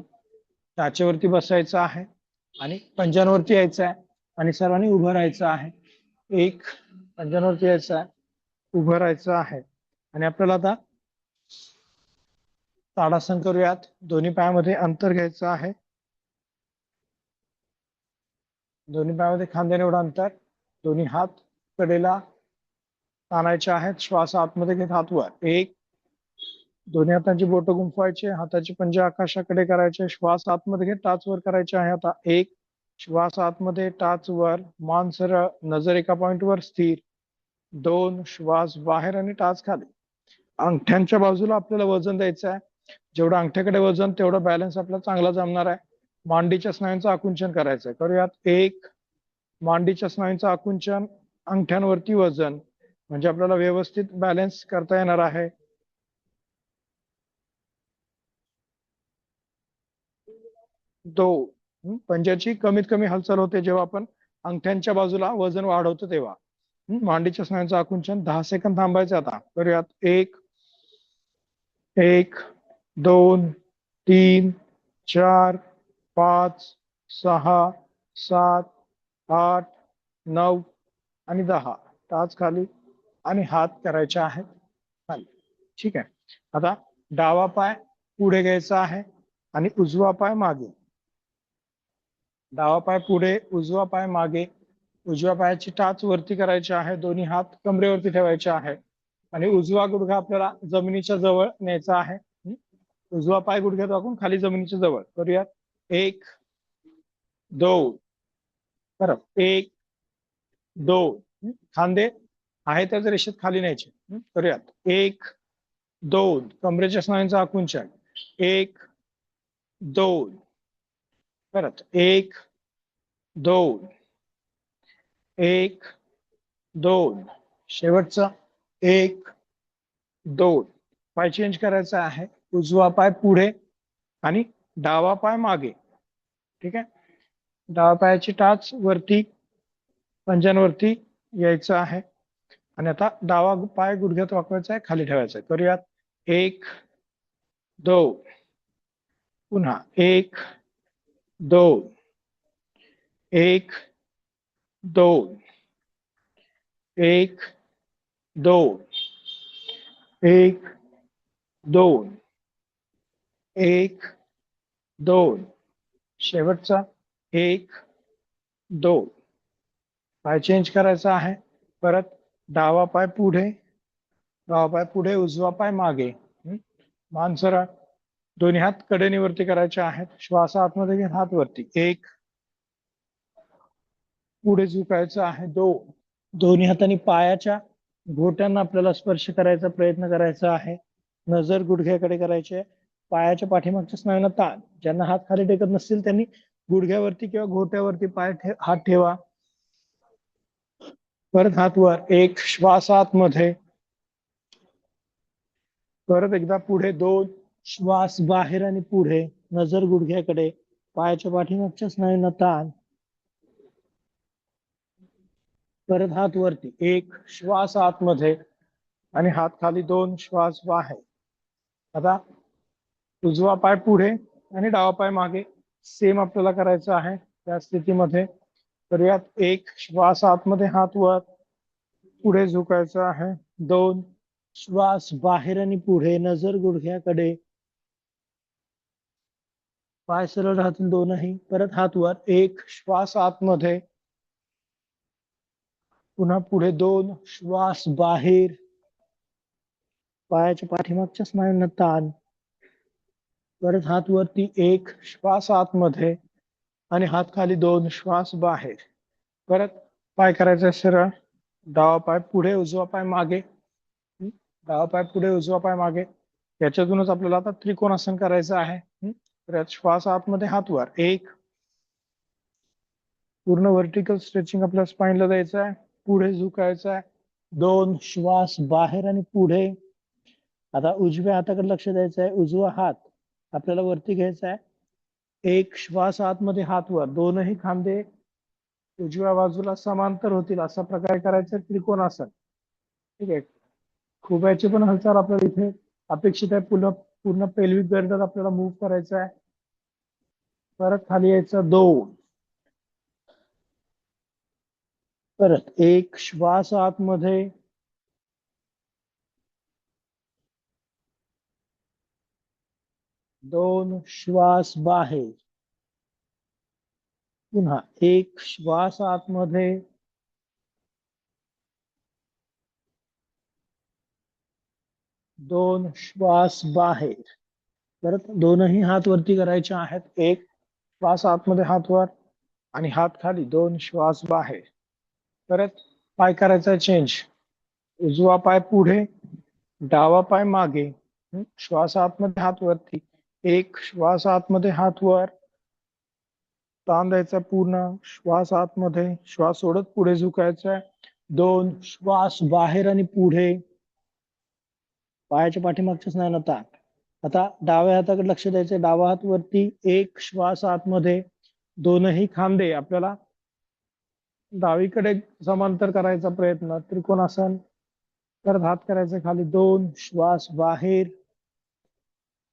A: टाचेवरती बसायचं आहे आणि पंजांवरती यायचं आहे आणि सर्वांनी उभं राहायचं आहे. एक, पंजांवरती यायचं आहे, उभं राहायचं आहे आणि आपल्याला आता ताडासन करूयात. दोन्ही पायामध्ये अंतर घ्यायचं आहे. दोन्ही पायामध्ये खांद्याने एवढं अंतर. दोन्ही हात कडेला ताणायचे आहेत. श्वास आतमध्ये घेत हात वर. एक, दोन्ही हातांची बोटं गुंफवायची. हाताची पंजे आकाशाकडे करायचे. श्वास आतमध्ये घेत टाच वर करायचे आहे. आता एक, श्वास आतमध्ये, टाच वर, मान सरळ, नजर एका पॉइंट वर स्थिर. दोन, श्वास बाहेर आणि टाच खाली. अंगठ्यांच्या बाजूला आपल्याला वजन द्यायचं आहे. जेवढं अंगठ्याकडे वजन तेवढं बॅलन्स आपल्याला चांगला जमणार आहे. मांडीच्या स्नायूंचं आकुंचन करायचंय. करूयात. एक, मांडीच्या स्नायूंचं आकुंचन, अंगठ्यांवरती वजन, म्हणजे आपल्याला व्यवस्थित बॅलन्स करता येणार आहे. दोन, पंजाची कमीत कमी हालचाल होते जेव्हा आपण अंगठ्यांच्या बाजूला वजन वाढवतो तेव्हा. मांडीच्या स्नायूंचं आकुंचन 10 सेकंद थांबायचं. आता करूयात. एक, एक, दोन, तीन, चार, 5, 6, 7, 8, 9 आणि 10. टाच खाली आणि हात करायचे आहेत खाली. ठीक आहे. आता डावा पाय पुढे घ्यायचा आहे आणि उजवा पाय मागे. डावा पाय पुढे, उजवा पाय मागे. उजव्या पायाची टाच वरती करायची आहे, दोन्ही हात कमरेवरती ठेवायचे आहे आणि उजवा गुडघा आपल्याला जमिनीच्या जवळ न्यायचा आहे. उजवा पाय गुडघ्यात वाकून खाली जमिनीच्या जवळ करूयात. 1 2 परत 1 2 खांदे आहे त्याच रेषेत खाली न्यायचे. करूयात. 1 2 कमरेच्या स्नायूंचा आकुंचन. 1 2 परत 1 2 1 2 शेवटचा 1 2. पाय चेंज करायचा आहे, उजवा पाय पुढे आणि डावा पाय मागे. ठीक आहे. डावा पायाची टाच वरती पंजांवरती यायचं आहे आणि आता डावा पाय गुडघ्यात वाकवायचा आहे, खाली ठेवायचा आहे. करूयात. 1 2 पुन्हा 1 2 1 2 1 2 1 2 1 2 शेवटचा 1 2. पाय चेंज करायचा आहे, परत डावा पाय पुढे, डावा पाय पुढे, उजवा पाय मागे. मान सरळ, दोन्ही हात कडेनीवरती करायचे आहेत. श्वास आतमध्ये घेऊन हात वरती. 1 पुढे झुकायचं आहे. 2 दोन्ही हातांनी पायाच्या घोट्यांना आपल्याला स्पर्श करायचा प्रयत्न करायचा आहे. नजर गुडघ्याकडे करायची आहे. पायाच्या पाठीमागच्या स्नायूंना ताण. ज्यांना हात खाली टेकत नसतील त्यांनी गुडघ्यावरती किंवा घोट्यावरती हात ठेवा. परत हात वर. 1 श्वास आतमध्ये, परत एकदा पुढे. 2 श्वास बाहेर आणि पुढे, नजर गुडघ्याकडे, पायाच्या पाठीमागच्या स्नायूंना ताण. परत हात वरती. 1 श्वास आतमध्ये आणि हात खाली. 2 श्वास बाहेर. आता उजवा पाय पुढे आणि डावा पाय मागे, सेम आपल्याला करायचं आहे त्या स्थितीमध्ये. करूयात. 1 श्वास आतमध्ये, हात वर, पुढे झुकायचं आहे. 2 श्वास बाहेर आणि पुढे, नजर गुडघ्याकडे, पाय सरळ राहतील दोनही. परत हात वर. 1 श्वास आतमध्ये, पुन्हा पुढे. 2 श्वास बाहेर, पायाच्या पाठीमागच्या स्नायूंना ताण. परत हात वरती. 1 श्वास आतमध्ये आणि हात खाली. 2 श्वास बाहेर. परत पाय करायचा सरळ, डावा पाय पुढे, उजवा पाय मागे. डावा पाय पुढे, उजवा पाय मागे. याच्यातूनच आपल्याला आता त्रिकोणासन करायचं आहे. परत श्वास आतमध्ये, हात वर. 1 पूर्ण व्हर्टिकल स्ट्रेचिंग आपल्या स्पाइनला द्यायचं आहे, पुढे झुकायचं आहे. 2 श्वास बाहेर आणि पुढे. आता उजव्या हाताकडे लक्ष द्यायचं आहे. उजवा हात आपल्याला वरती घ्यायचा आहे. 1 श्वास आतमध्ये, हात वर. दोनही खांदे उजव्या बाजूला समांतर होतील असा प्रकारे करायचं त्रिकोणासन. ठीक आहे. खुब्याची पण हालचाल आपल्याला इथे अपेक्षित आहे. पूर्ण पेल्विक गर्डर आपल्याला मूव्ह करायचं आहे. परत खाली यायचं. 2 परत 1 श्वास आतमध्ये, 2 श्वास बाहेर. पुन्हा 1 श्वास आतमध्ये, 2 श्वास बाहेर. परत दोनही हात वरती करायचे आहेत. 1 श्वास आतमध्ये, हात वर आणि हात खाली. 2 श्वास बाहेर. परत पाय करायचा चेंज, उजवा पाय पुढे, डावा पाय मागे. श्वास आतमध्ये, हात वरती. 1 श्वास आतमध्ये, हात वर, ताण द्यायचा पूर्ण. श्वास आतमध्ये, श्वास सोडत पुढे झुकायचा. 2 श्वास बाहेर आणि पुढे, पायाच्या पाठीमागच्या स्नायूंना ताण. आता डाव्या हाताकडे लक्ष द्यायचं. डावा हात वरती. 1 श्वास आतमध्ये, दोनही खांदे आपल्याला डावीकडे समांतर करायचा प्रयत्न, त्रिकोणासन. परत हात करायचे खाली. 2 श्वास बाहेर.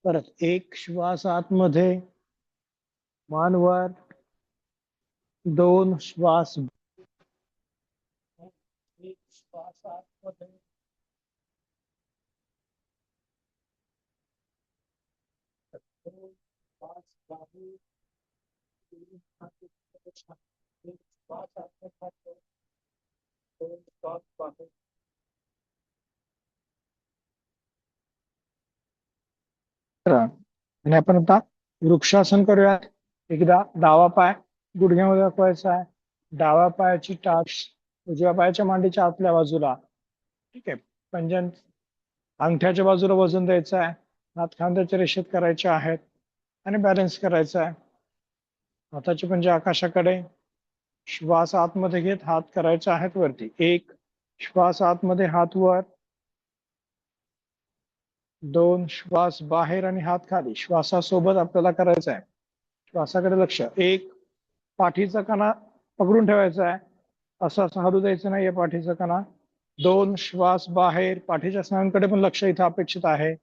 A: परत 1 श्वास आतमध्ये, मान वर. 2 श्वास, 1 श्वास आतमध्ये, आणि आपण आता वृक्षासन करूया. एकदा डावा पाय गुडघ्यामध्ये दाखवायचा आहे, डाव्या पायाची टाच उजव्या पायाच्या मांडीच्या आतल्या बाजूला. ठीक आहे. पंजन अंगठ्याच्या बाजूला वजन द्यायचं आहे, हात खांद्याच्या रेषेत करायचे आहेत आणि बॅलन्स करायचा आहे. हाताचे पंजे आकाशाकडे. श्वास आतमध्ये घेत हात करायचे आहेत वरती. एक, श्वास आतमध्ये हात वर. दोन, श्वास बाहेर आणि हात खाली. श्वासासोबत आपल्याला करायचं आहे. श्वासाकडे लक्ष. एक, पाठीचा कणा पकडून ठेवायचा आहे, असं असं हलू द्यायचं नाहीये पाठीचा कणा. दोन, श्वास बाहेर. पाठीच्या स्नायूंकडे पण लक्ष इथं अपेक्षित आहे.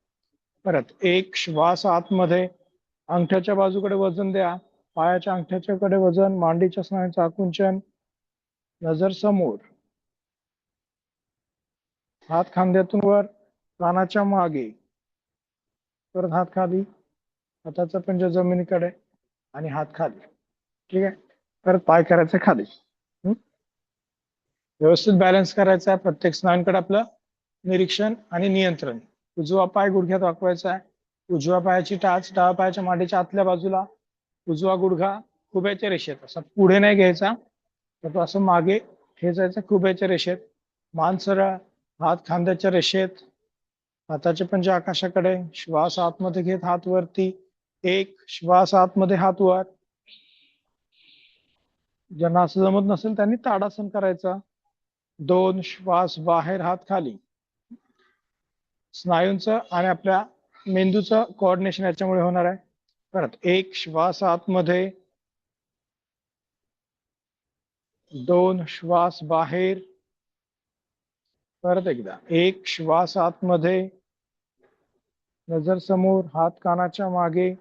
A: परत एक, श्वास आतमध्ये, अंगठ्याच्या बाजूकडे वजन द्या, पायाच्या अंगठ्याच्या कडे वजन, मांडीच्या स्नायूंचं आकुंचन, नजर समोर, हात खांद्यातून वर, कानाच्या मागे, परत हात खाली, हाताचा पंजा जमिनीकडे आणि हात खाली. ठीक आहे. परत पाय करायचे खाली. व्यवस्थित बॅलन्स करायचा आहे. प्रत्येक स्नायूंकडे आपलं निरीक्षण आणि नियंत्रण. उजवा पाय गुडघ्यात वाकवायचा आहे, उजव्या पायाची टाच डाव्या पायाच्या मांडीच्या आतल्या बाजूला. उजवा गुडघा खुब्याच्या रेषेत, असा पुढे नाही घ्यायचा तर तो असं मागे खेचायचा खुब्याच्या रेषेत. मान सरळ, हात खांद्याच्या रेषेत, हाताचे पंजे आकाशाकडे. श्वास आतमध्ये घेत हात वरती. एक, श्वास आतमध्ये हात वर. ज्यांना असं जमत नसेल त्यांनी ताडासन करायचा. दोन, श्वास बाहेर हात खाली. स्नायूंचं आणि आपल्या मेंदूचं कोऑर्डिनेशन याच्यामुळे होणार आहे. परत एक, श्वास आतमध्ये. दोन, श्वास बाहेर. परत एकदा एक, श्वास आतमध्ये, नजर समोर, हात कानाच्या मागे.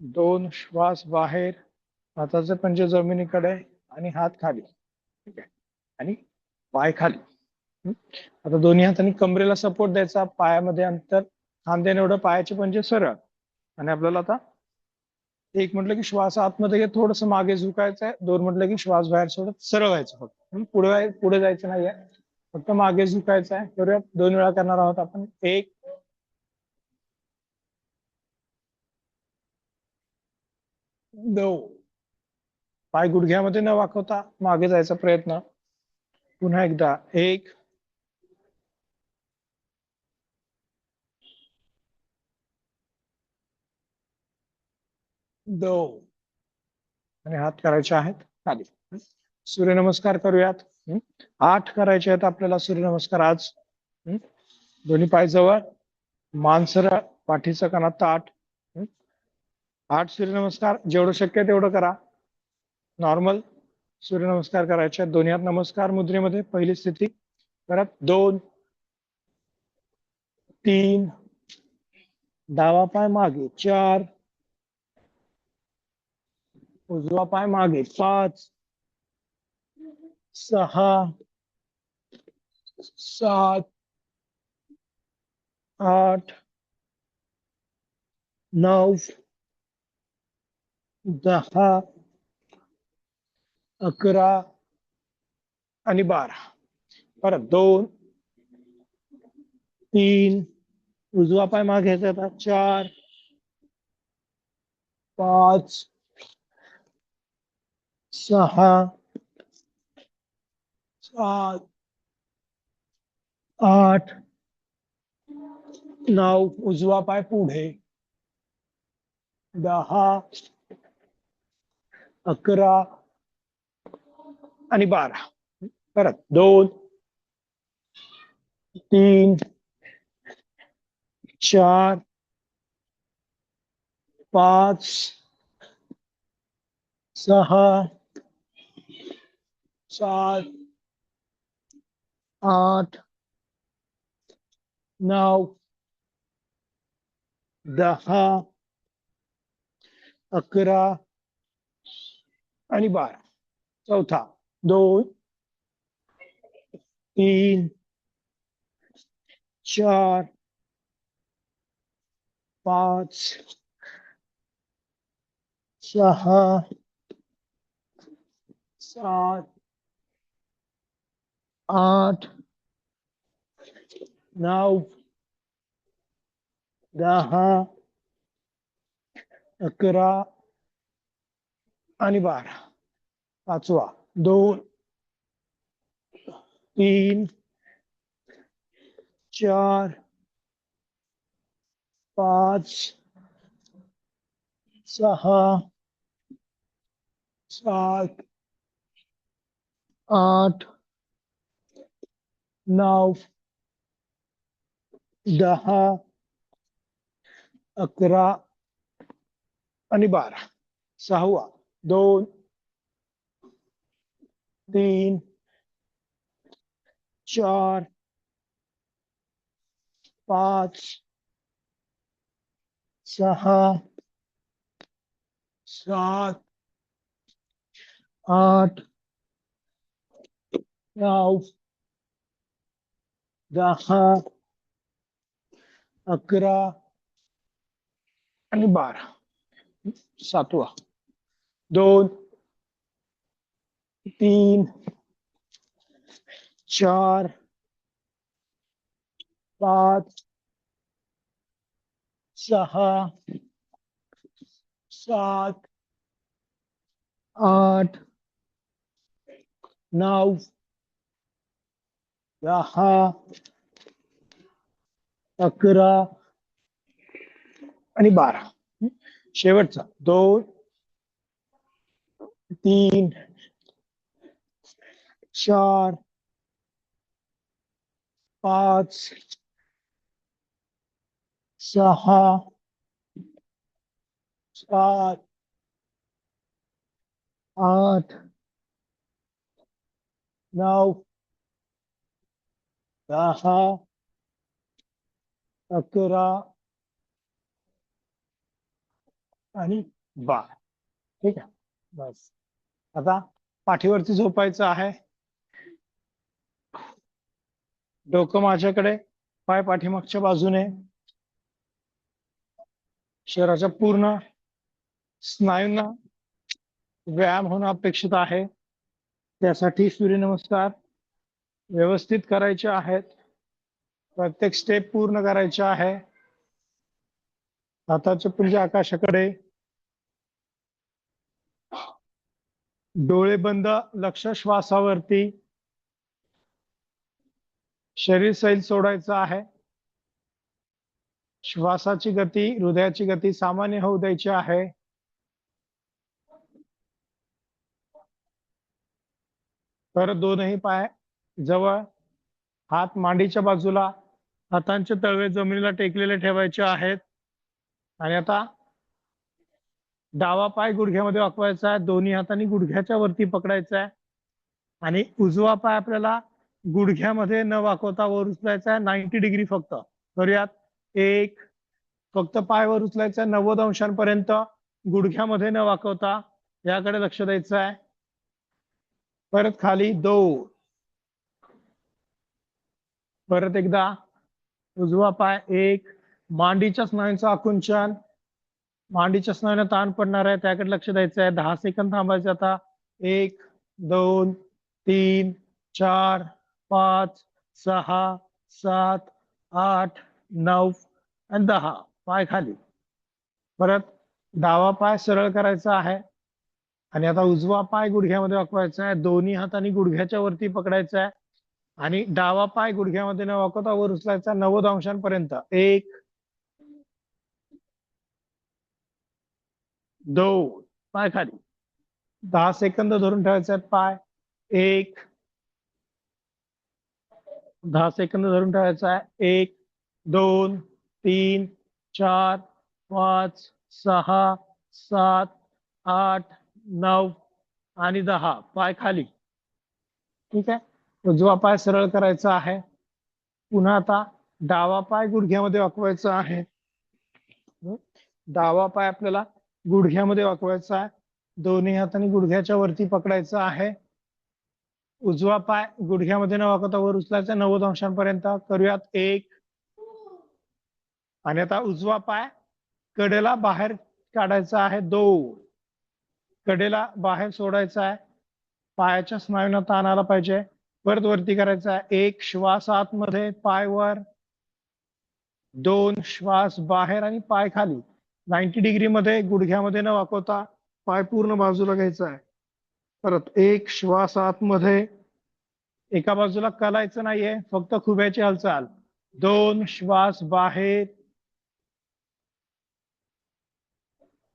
A: दोन, श्वास बाहेर, हाताचे पंजे जमिनीकडे आणि हात खाली. ठीक आहे. आणि पाय खाली. आता दोन्ही हातांनी कमरेला सपोर्ट द्यायचा, पायामध्ये अंतर खांद्याने एवढं, पायाचे पंजे सरळ. आणि आपल्याला आता एक म्हटलं की श्वास आतमध्ये घे, थोडस मागे झुकायचं आहे. दोन म्हटलं की श्वास बाहेर सोडत सरळ व्हायचं, फक्त पुढे पुढे जायचं नाहीये, फक्त मागे झुकायचं आहे. करूया, 2 वेळा करणार आहोत आपण. एक, दोन. पाय गुडघ्यामध्ये न वाकवता मागे जायचा प्रयत्न. पुन्हा एकदा एक, दोन. आणि हात करायचे आहेत खाली. सूर्यनमस्कार करूयात. 8 करायचे आहेत आपल्याला सूर्यनमस्कार आज. दोन्ही पाय जवळ, मान सरळ, पाठीचा कणा ताठ. 8 सूर्यनमस्कार जेवढं शक्य आहे तेवढं करा. नॉर्मल सूर्यनमस्कार करायचे. दोन्ही हात नमस्कार मुद्रेमध्ये, पहिली स्थिती. परत 2, 3, डावा पाय मागे 4, उजवा पाय मागे 5, 6, 7, 8, 9, 10, 11 आणि 12. परत 2, 3, उजवा पाय मागे घ्यायचा, 4, 5, 6, 7, 8, 9, उजवा पाय पुढे, 10, 11 आणि 12. परत 2, 3, 4, 5, 6, 7, 8, 9, 10, 11 आणि 12. चौथा 2, 3, 4, 5 6 7 8 9 10 11 आणि 12. पाचवा 2 3 4 5 6 7 8 9 10 11 आणि 12. सहावा 2 3 4 5 6 7 8 9 10 11 आणि 12. सातवा 2 3 4 5 6 7 8 9 10 11 आणि 12. शेवटचा 2 3 4 5 6 7 8 9 10 11 आणि 12. ठीक आहे. बस आता पाठीवरती झोपायचं आहे. डोकं माझ्याकडे, पाय पाठीमागच्या बाजूने. शरीराच्या पूर्ण स्नायूंना व्यायाम होणं अपेक्षित आहे. त्यासाठी सूर्यनमस्कार व्यवस्थित करायचे आहेत. प्रत्येक स्टेप पूर्ण करायचे आहे. हाताचे पुंजे आकाशाकडे, डोळे बंद, लक्ष श्वासावरती. शरीर सैल सोडायचं आहे. श्वासाची गती, हृदयाची गती सामान्य होऊ द्यायची आहे. तर दोनही पाय जवळ, हात मांडीच्या बाजूला, हातांचे तळवे जमिनीला टेकलेले ठेवायचे आहेत. आणि आता डावा पाय गुडघ्यामध्ये वाकवायचा आहे. दोन्ही हातांनी गुडघ्याच्या वरती पकडायचा आहे. आणि उजवा पाय आपल्याला गुडघ्यामध्ये न वाकवता वर उचलायचा आहे. 90 डिग्री फक्त करूयात. 1, फक्त पाय वर उचलायचा 90 अंशांपर्यंत, गुडघ्यामध्ये न वाकवता. याकडे लक्ष द्यायचं आहे. परत खाली 2, परत एकदा उजवा पाय 1, मांडीच्या स्नायूंचं आकुंचन, मांडीच्या स्नायूंना ताण पडणार आहे, त्याकडे लक्ष द्यायचं आहे. 10 सेकंद थांबायचे आता. 1 2 3 4 5 6 7 8 9 आणि 10. पाय खाली. परत डावा पाय सरळ करायचा आहे. आणि आता उजवा पाय गुडघ्यामध्ये वाकवायचा आहे. दोन्ही हातांनी गुडघ्याच्या वरती पकडायचा आहे. आणि डावा पाय गुडघ्यामध्ये न वाकवता वर उचलायचा 90 अंशांपर्यंत. 1 2, पाय खाली. 10 सेकंद धरून ठेवायचे आहेत पाय. 1, 10 सेकंद धरून ठेवायचा आहे. 1 2 3 4 5 6 7 8 9 आणि 10. पाय खाली. ठीक आहे. उजवा पाय सरळ करायचा आहे. पुन्हा आता डावा पाय गुडघ्यामध्ये वाकवायचा आहे. डावा पाय आपल्याला गुडघ्यामध्ये वाकवायचा आहे. दोन्ही हातांनी गुडघ्याच्या वरती पकडायचा आहे. उजवा पाय गुडघ्यामध्ये न वाकवता वर उचलायचा 90 अंशांपर्यंत. करूयात. 1, आणि आता उजवा पाय कडेला बाहेर काढायचा आहे 2, कडेला बाहेर सोडायचा आहे, पायाच्या स्नायूंना ताण आला पाहिजे, परत वरती करायचा आहे 1 श्वास आतमध्ये पाय वर, 2 श्वास बाहेर आणि पाय खाली 90 डिग्री मध्ये गुडघ्यामध्ये न वाकवता पाय पूर्ण बाजूला घ्यायचा आहे. परत 1 श्वास आतमध्ये, एका बाजूला कलायचं नाहीये, फक्त खुब्याची हालचाल, 2 श्वास बाहेर,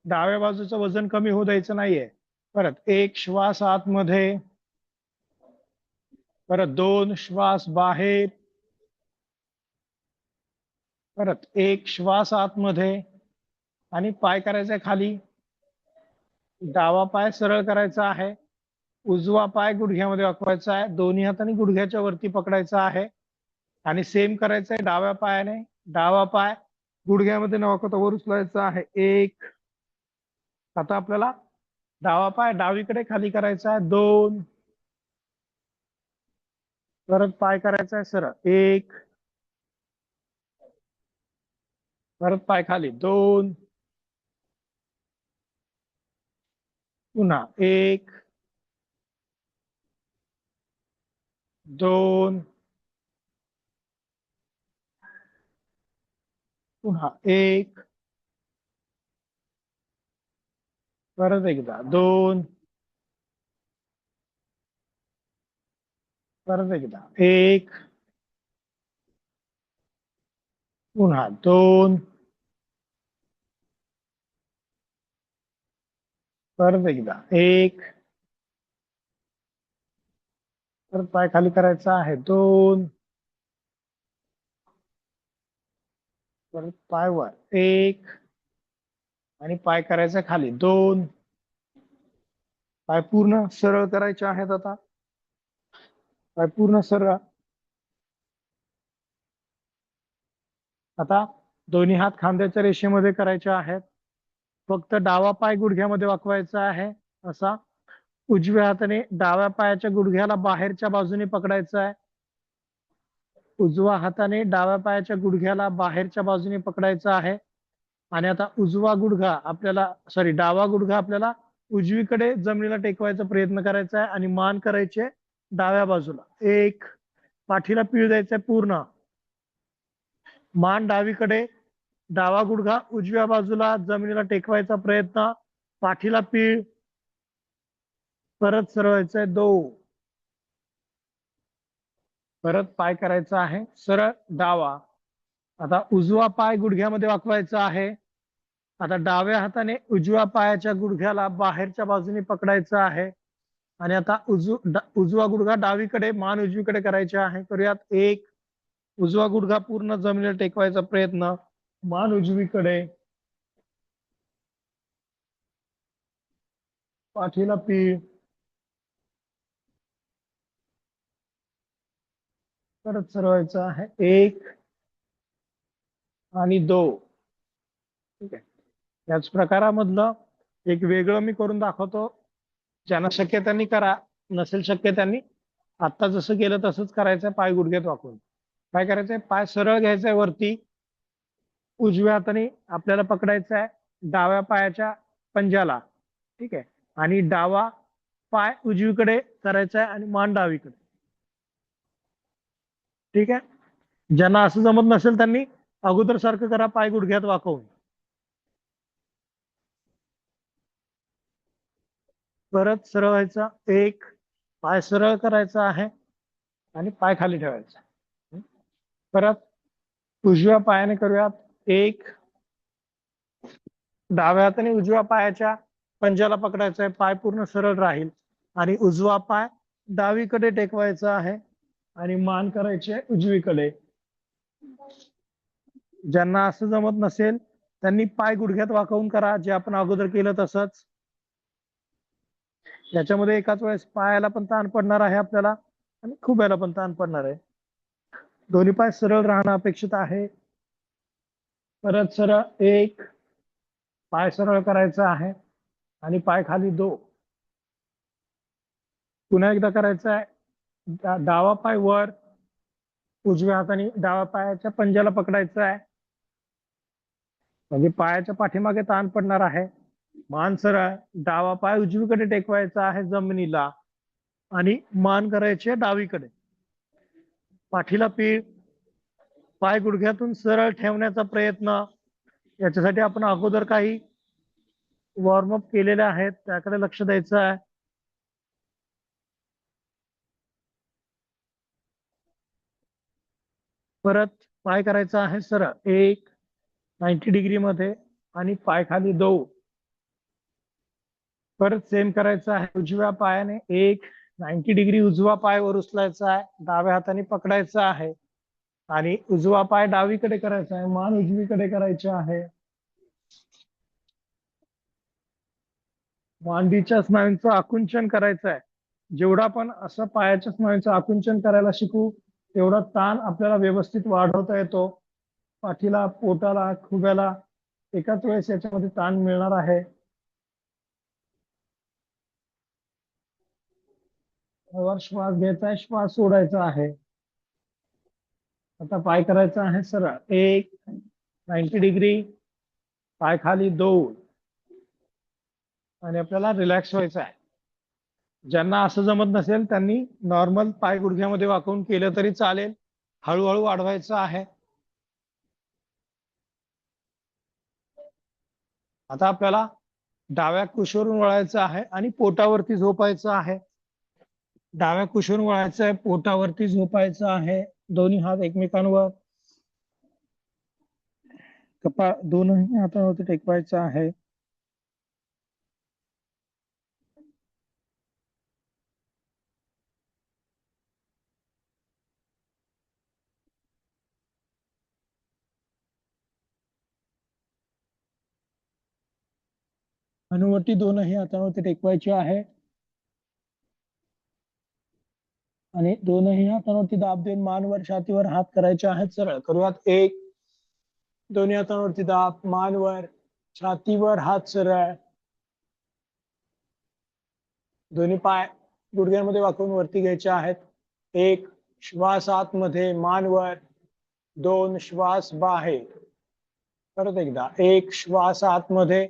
A: डाव्या बाजूचं वजन कमी होऊ द्यायचं नाहीये. परत 1 श्वास आतमध्ये, परत 2 श्वास बाहेर, परत 1 श्वास आतमध्ये आणि पाय करायचा खाली, डावा पाय सरळ करायचा आहे, उजवा पाय गुडघ्यामध्ये वाकवायचा आहे, दोन्ही हाताने गुडघ्याच्या वरती पकडायचा आहे आणि सेम करायचं आहे डाव्या पायाने, डावा पाय गुडघ्यामध्ये न वाकवता वर उचलायचा आहे 1. आता आपल्याला डावा पाय डावीकडे खाली करायचा आहे 2, परत पाय करायचा आहे सरळ 1, परत पाय खाली 2, पुन्हा 1, 2, पुन्हा 1, परत एकदा 2, परत एकदा 1, पुन्हा 2, परत एकदा 1, परत पाय खाली करायचा आहे 2, परत पाय वर 1 आणि पाय करायचा खाली 2, पाय पूर्ण सरळ करायचे आहेत. आता पाय पूर्ण सरळ. आता दोन्ही हात खांद्याच्या रेषेमध्ये करायचे आहेत, फक्त डावा पाय गुडघ्यामध्ये वाकवायचा आहे असा, उजव्या हाताने डाव्या पायाच्या गुडघ्याला बाहेरच्या बाजूने पकडायचा आहे, उजवा हाताने डाव्या पायाच्या गुडघ्याला बाहेरच्या बाजूने पकडायचा आहे आणि आता उजवा गुडघा आपल्याला डावा गुडघा आपल्याला उजवीकडे जमिनीला टेकवायचा प्रयत्न करायचा आहे आणि मान करायचे डाव्या बाजूला 1, पाठीला पीळ द्यायचा पूर्ण, मान डावीकडे, डावा गुडघा उजव्या बाजूला जमिनीला टेकवायचा प्रयत्न, पाठीला पीळ, परत सरळायचंय 2, परत पाय करायचा आहे सरळ डावा. आता उजवा पाय गुडघ्यामध्ये वाकवायचा आहे, आता डाव्या हाताने उजव्या पायाच्या गुडघ्याला बाहेरच्या बाजूने पकडायचं आहे आणि आता उजवा गुडघा डावीकडे, मान उजवीकडे करायचे आहे. करूयात 1, उजवा गुडघा पूर्ण जमिनीला टेकवायचा प्रयत्न, मान उजवीकडे, पाठीला पीळ, परत सरवायचं आहे 1 आणि 2. ठीक आहे, याच प्रकारामधलं एक वेगळं मी करून दाखवतो, ज्यांना शक्य त्यांनी करा, नसेल शक्य त्यांनी आता जसं केलं तसंच करायचं. पाय गुडघ्यात वाकून काय करायचंय, पाय सरळ घ्यायचंय वरती, उजव्या हाताने आपल्याला पकडायचं आहे डाव्या पायाच्या पंजाला, ठीक आहे, आणि डावा पाय उजवीकडे करायचा आहे आणि मान डावीकडे. ठीक आहे, ज्यांना असं जमत नसेल त्यांनी अगोदर सारखं करा, पाय गुडघ्यात वाकवून, परत सरळ व्हायचा 1, पाय सरळ करायचा आहे आणि पाय खाली ठेवायचा. परत उजव्या पायाने करूयात 1, डाव्या हाताने उजव्या पायाच्या पंजाला पकडायचा आहे, पाय पूर्ण सरळ राहील आणि उजवा पाय डावीकडे टेकवायचा आहे आणि मान करायचे उजवीकडे. ज्यांना असं जमत नसेल त्यांनी पाय गुडघ्यात वाकवून करा, जे आपण अगोदर केलं तसंच. याच्यामध्ये एकाच वेळेस पायाला पण ताण पडणार आहे आपल्याला आणि खुब्याला पण ताण पडणार आहे. दोन्ही पाय सरळ राहणं अपेक्षित आहे. परत सरळ 1, पाय सरळ करायचा आहे आणि पाय खाली 2. पुन्हा एकदा करायचं आहे, डावा पाय वर, उजव्या हाताने डावा पायाच्या पंजाला पकडायचा आहे, म्हणजे पायाच्या पाठीमागे ताण पडणार आहे. मान सरळ, डावा पाय उजवीकडे टेकवायचा आहे जमिनीला आणि मान करायची आहे डावीकडे. पाठीला पीठ, पाय गुडघ्यातून सरळ ठेवण्याचा प्रयत्न. याच्यासाठी आपण अगोदर काही वॉर्मअप केलेले आहेत, त्याकडे लक्ष द्यायचं आहे. परत पाय करायचा आहे सरळ, 1 90 डिग्री मध्ये आणि पाय खाली 2. परत सेम करायचं आहे उजव्या पायाने, 1 90 डिग्री उजवा पाय वर उचलायचा आहे, डाव्या हाताने पकडायचा आहे आणि उजवा पाय डावीकडे करायचा आहे, मान उजवीकडे करायची आहे. मांडीच्या स्नायूंचं आकुंचन करायचं आहे. जेवढा आपण असं पायाच्या स्नायूंचं आकुंचन करायला शिकू तेवढा ताण आपल्याला व्यवस्थित वाढवता येतो. पाठीला, पोटाला, खुब्याला एकाच वेळेस याच्यामध्ये ताण मिळणार आहे. वर श्वास घ्यायचा आहे, श्वास सोडायचा आहे. आता पाय करायचा आहे सरळ, 1 90 डिग्री, पाय खाली 2 आणि आपल्याला रिलॅक्स व्हायचं आहे. ज्यांना असं जमत नसेल त्यांनी नॉर्मल पाय गुडघ्यामध्ये वाकवून केलं तरी चालेल. हळूहळू वाढवायचं आहे. आता आपल्याला डाव्या कुशीवरून वळायचं आहे आणि पोटावरती झोपायचं आहे. डाव्या कुशीवरून वळायचं आहे, पोटावरती झोपायचं आहे. दोन्ही हात एकमेकांवर, कपाळ दोनही हातावरती टेकवायचं आहे. हनुवटी दोनही हातावरती टेकवायची आहे आणि दोनही हातांवरती दाब देऊन मानवर, छातीवर हात करायचे आहेत सरळ. करूयात, 1 दोन्ही हातांवरती दाब, मानवर, छातीवर हात सरळ. दोन्ही पाय गुडघ्यांमध्ये वाकवून वरती घ्यायचे आहेत. 1 श्वास आतमध्ये, मानवर, 2 श्वास बाहेर. परत एकदा, 1 श्वास आतमध्ये,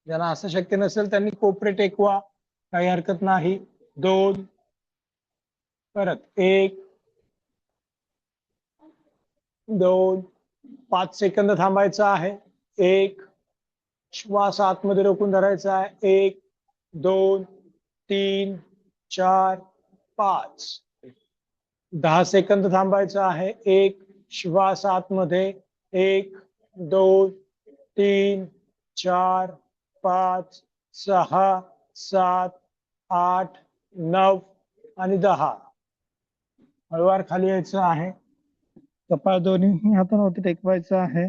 A: ज्यांना असं शक्य नसेल त्यांनी कोपरे टेकवा, काही हरकत नाही. 2, परत 1 2, 5 सेकंद थांबायचं आहे. 1 श्वास आतमध्ये रोखून धरायचा आहे. 1 2 3 4 5. 10 सेकंद थांबायचं आहे. 1 श्वास आतमध्ये, 1 2 3 4 5 6 7 8 9 आणि 10. हळूवार खाली यायचं आहे. कपाळ दोन्ही हातांवरती टेकवायचं आहे.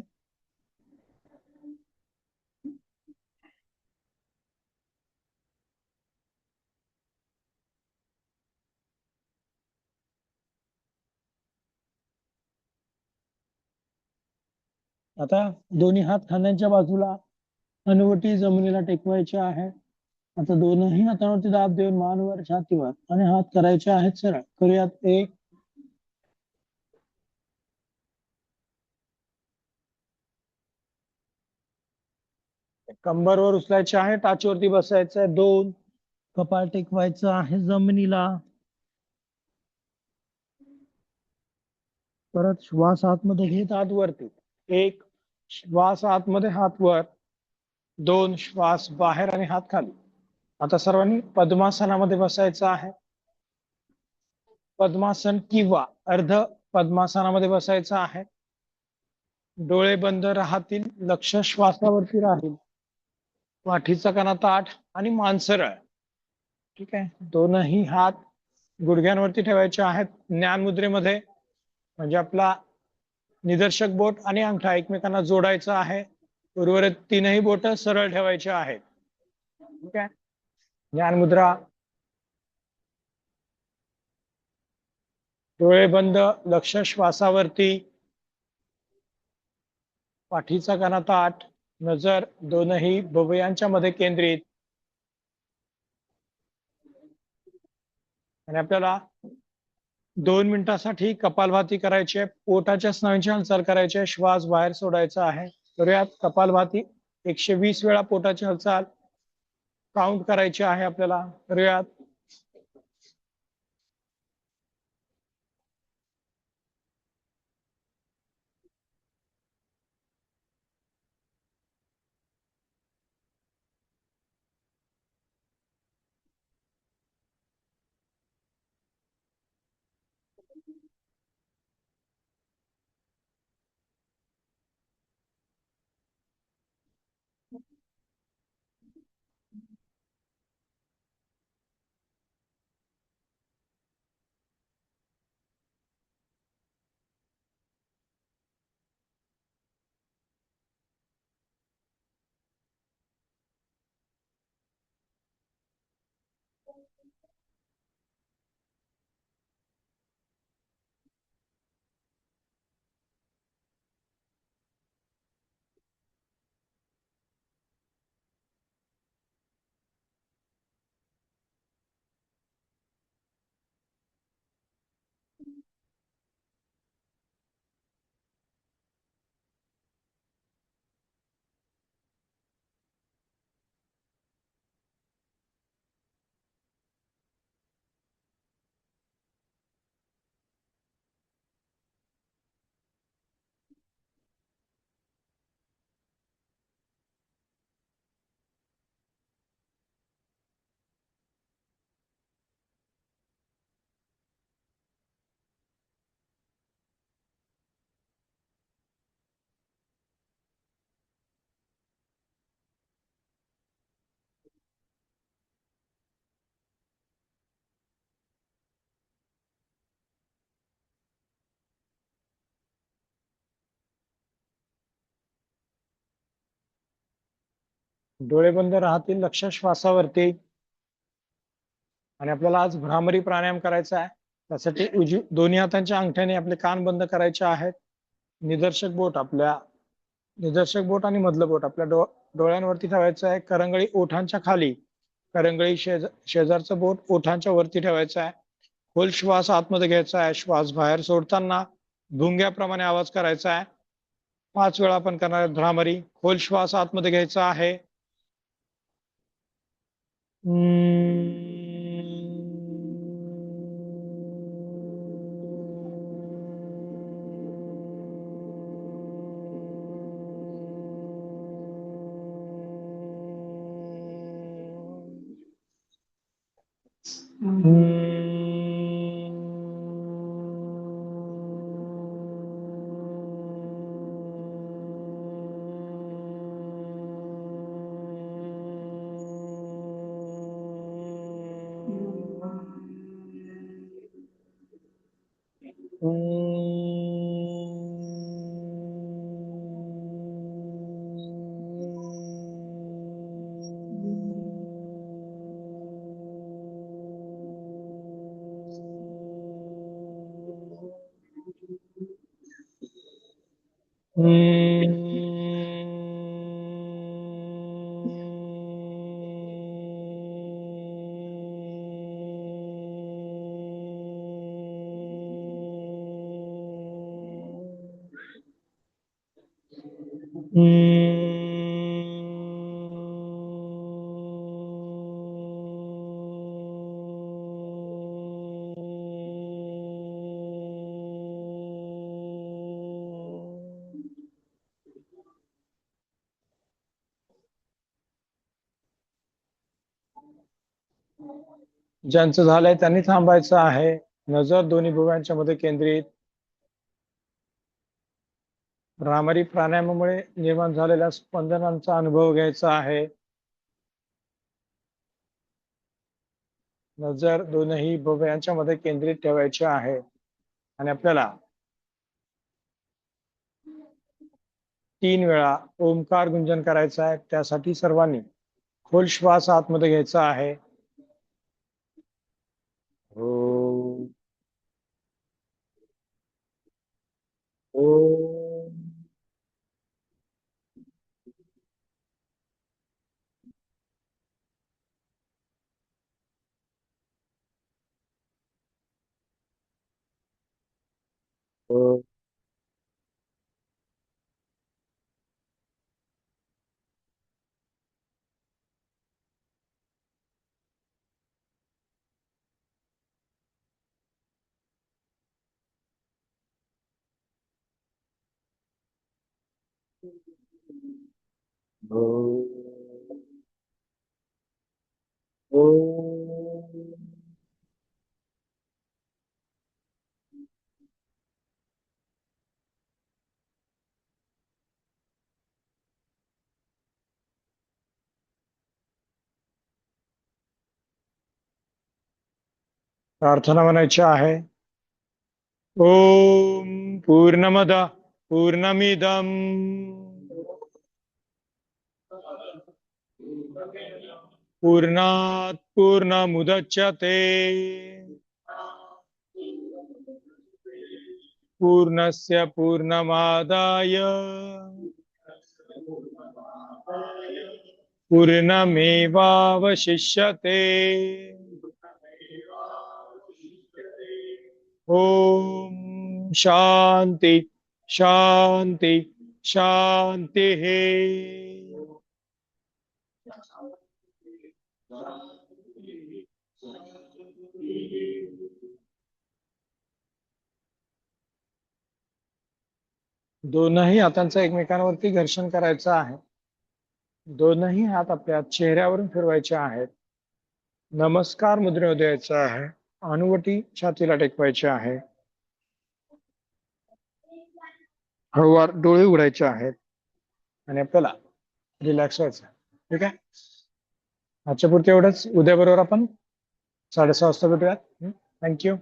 A: आता दोन्ही हात खांद्यांच्या बाजूला, हनुवटी जमिनीला टेकवायची आहे. आता दोनही हातांवरती दाब देऊन मानवर, छातीवर आणि हात करायचे आहेत सरळ. करूयात, 1 कंबरवर उचलायचे आहे, टाचीवरती बसायचं आहे. 2 कपाळ टेकवायचं आहे जमिनीला. परत श्वास आतमध्ये घेत हात वरती, 1 श्वास आतमध्ये, हात वर, 2 श्वास बाहेर आणि हात खाली. आता सर्वांनी पद्मासनामध्ये बसायचं आहे. पद्मासन किंवा अर्ध पद्मासनामध्ये बसायचं आहे. डोळे बंद राहतील, लक्ष श्वासावरती राहील. पाठीचा कणा ताठ आणि मान सरळ. ठीक आहे, दोनही हात गुडघ्यांवरती ठेवायचे आहेत ज्ञान मुद्रेमध्ये. म्हणजे आपला निदर्शक बोट आणि अंगठा एकमेकांना जोडायचा आहे. उर्वरित 3ही बोट सरळ ठेवायचे आहेत. ठीक आहे, ज्ञान मुद्रा. डोळे बंद, लक्ष श्वासावरती. पाठीचा कणा ताठ, नजर दोनही भुवयांच्या मध्ये केंद्रित. आणि आपल्याला 2 मिनिटासाठी कपालभाती करायची आहे. पोटाच्या स्नायूंची हालचाल करायची आहे. श्वास बाहेर सोडायचा आहे. करूयात कपालभाती. 120 वेळा पोटाची हालचाल काउंट करायची आहे आपल्याला. करूयात. डोळे बंद राहतील. लक्ष श्वासावरती. आणि आपल्याला आज भ्रामरी प्राणायाम करायचा आहे. त्यासाठी दोन्ही हातांच्या अंगठ्याने आपले कान बंद करायचे आहेत. निदर्शक बोट आणि मधलं बोट आपल्या डोळ्यांवरती ठेवायचं आहे. करंगळी ओठांच्या खाली. करंगळी शेजारचं बोट ओठांच्या वरती ठेवायचं आहे. खोल श्वास आतमध्ये घ्यायचा आहे. श्वास बाहेर सोडताना भुंग्याप्रमाणे आवाज करायचा आहे. 5 वेळा आपण करणार आहे भ्रामरी. खोल श्वास आतमध्ये घ्यायचा आहे. ज्यांचं झालंय त्यांनी थांबायचं आहे. नजर दोन्ही भुवयांच्या मध्ये केंद्रित. भ्रामरी प्राणायामामुळे निर्माण झालेल्या स्पंदनांचा अनुभव घ्यायचा आहे. नजर दोनही भुवयांच्या मध्ये केंद्रित ठेवायची आहे. आणि आपल्याला 3 वेळा ओंकार गुंजन करायचा आहे. त्यासाठी सर्वांनी खोल श्वास आतमध्ये घ्यायचा आहे. ओम ओम ओम प्रार्थना म्हणायची आहे. ओम पूर्णमद पूर्णमिदम पूर्णात पूर्णमुदच्यते पूर्णस्य पूर्णमादाय पूर्णमेवावशिष्यते. ओम शांति शांति शांति है. दोनही हातांचं एकमेकांवरती घर्षण करायचं आहे. दोनही हात आपल्या चेहऱ्यावरून फिरवायचे आहेत. नमस्कार मुद्रेमध्ये द्यायचं आहे. अनुवटी छातीला टेकवायची आहे. हळूवार डोळे उघडायचे आहेत आणि आपल्याला रिलॅक्स व्हायचं. ठीक आहे. आजच्या पुरते एवढंच. उद्या बरोबर आपण 6:30 वाजता भेटूयात. थँक्यू.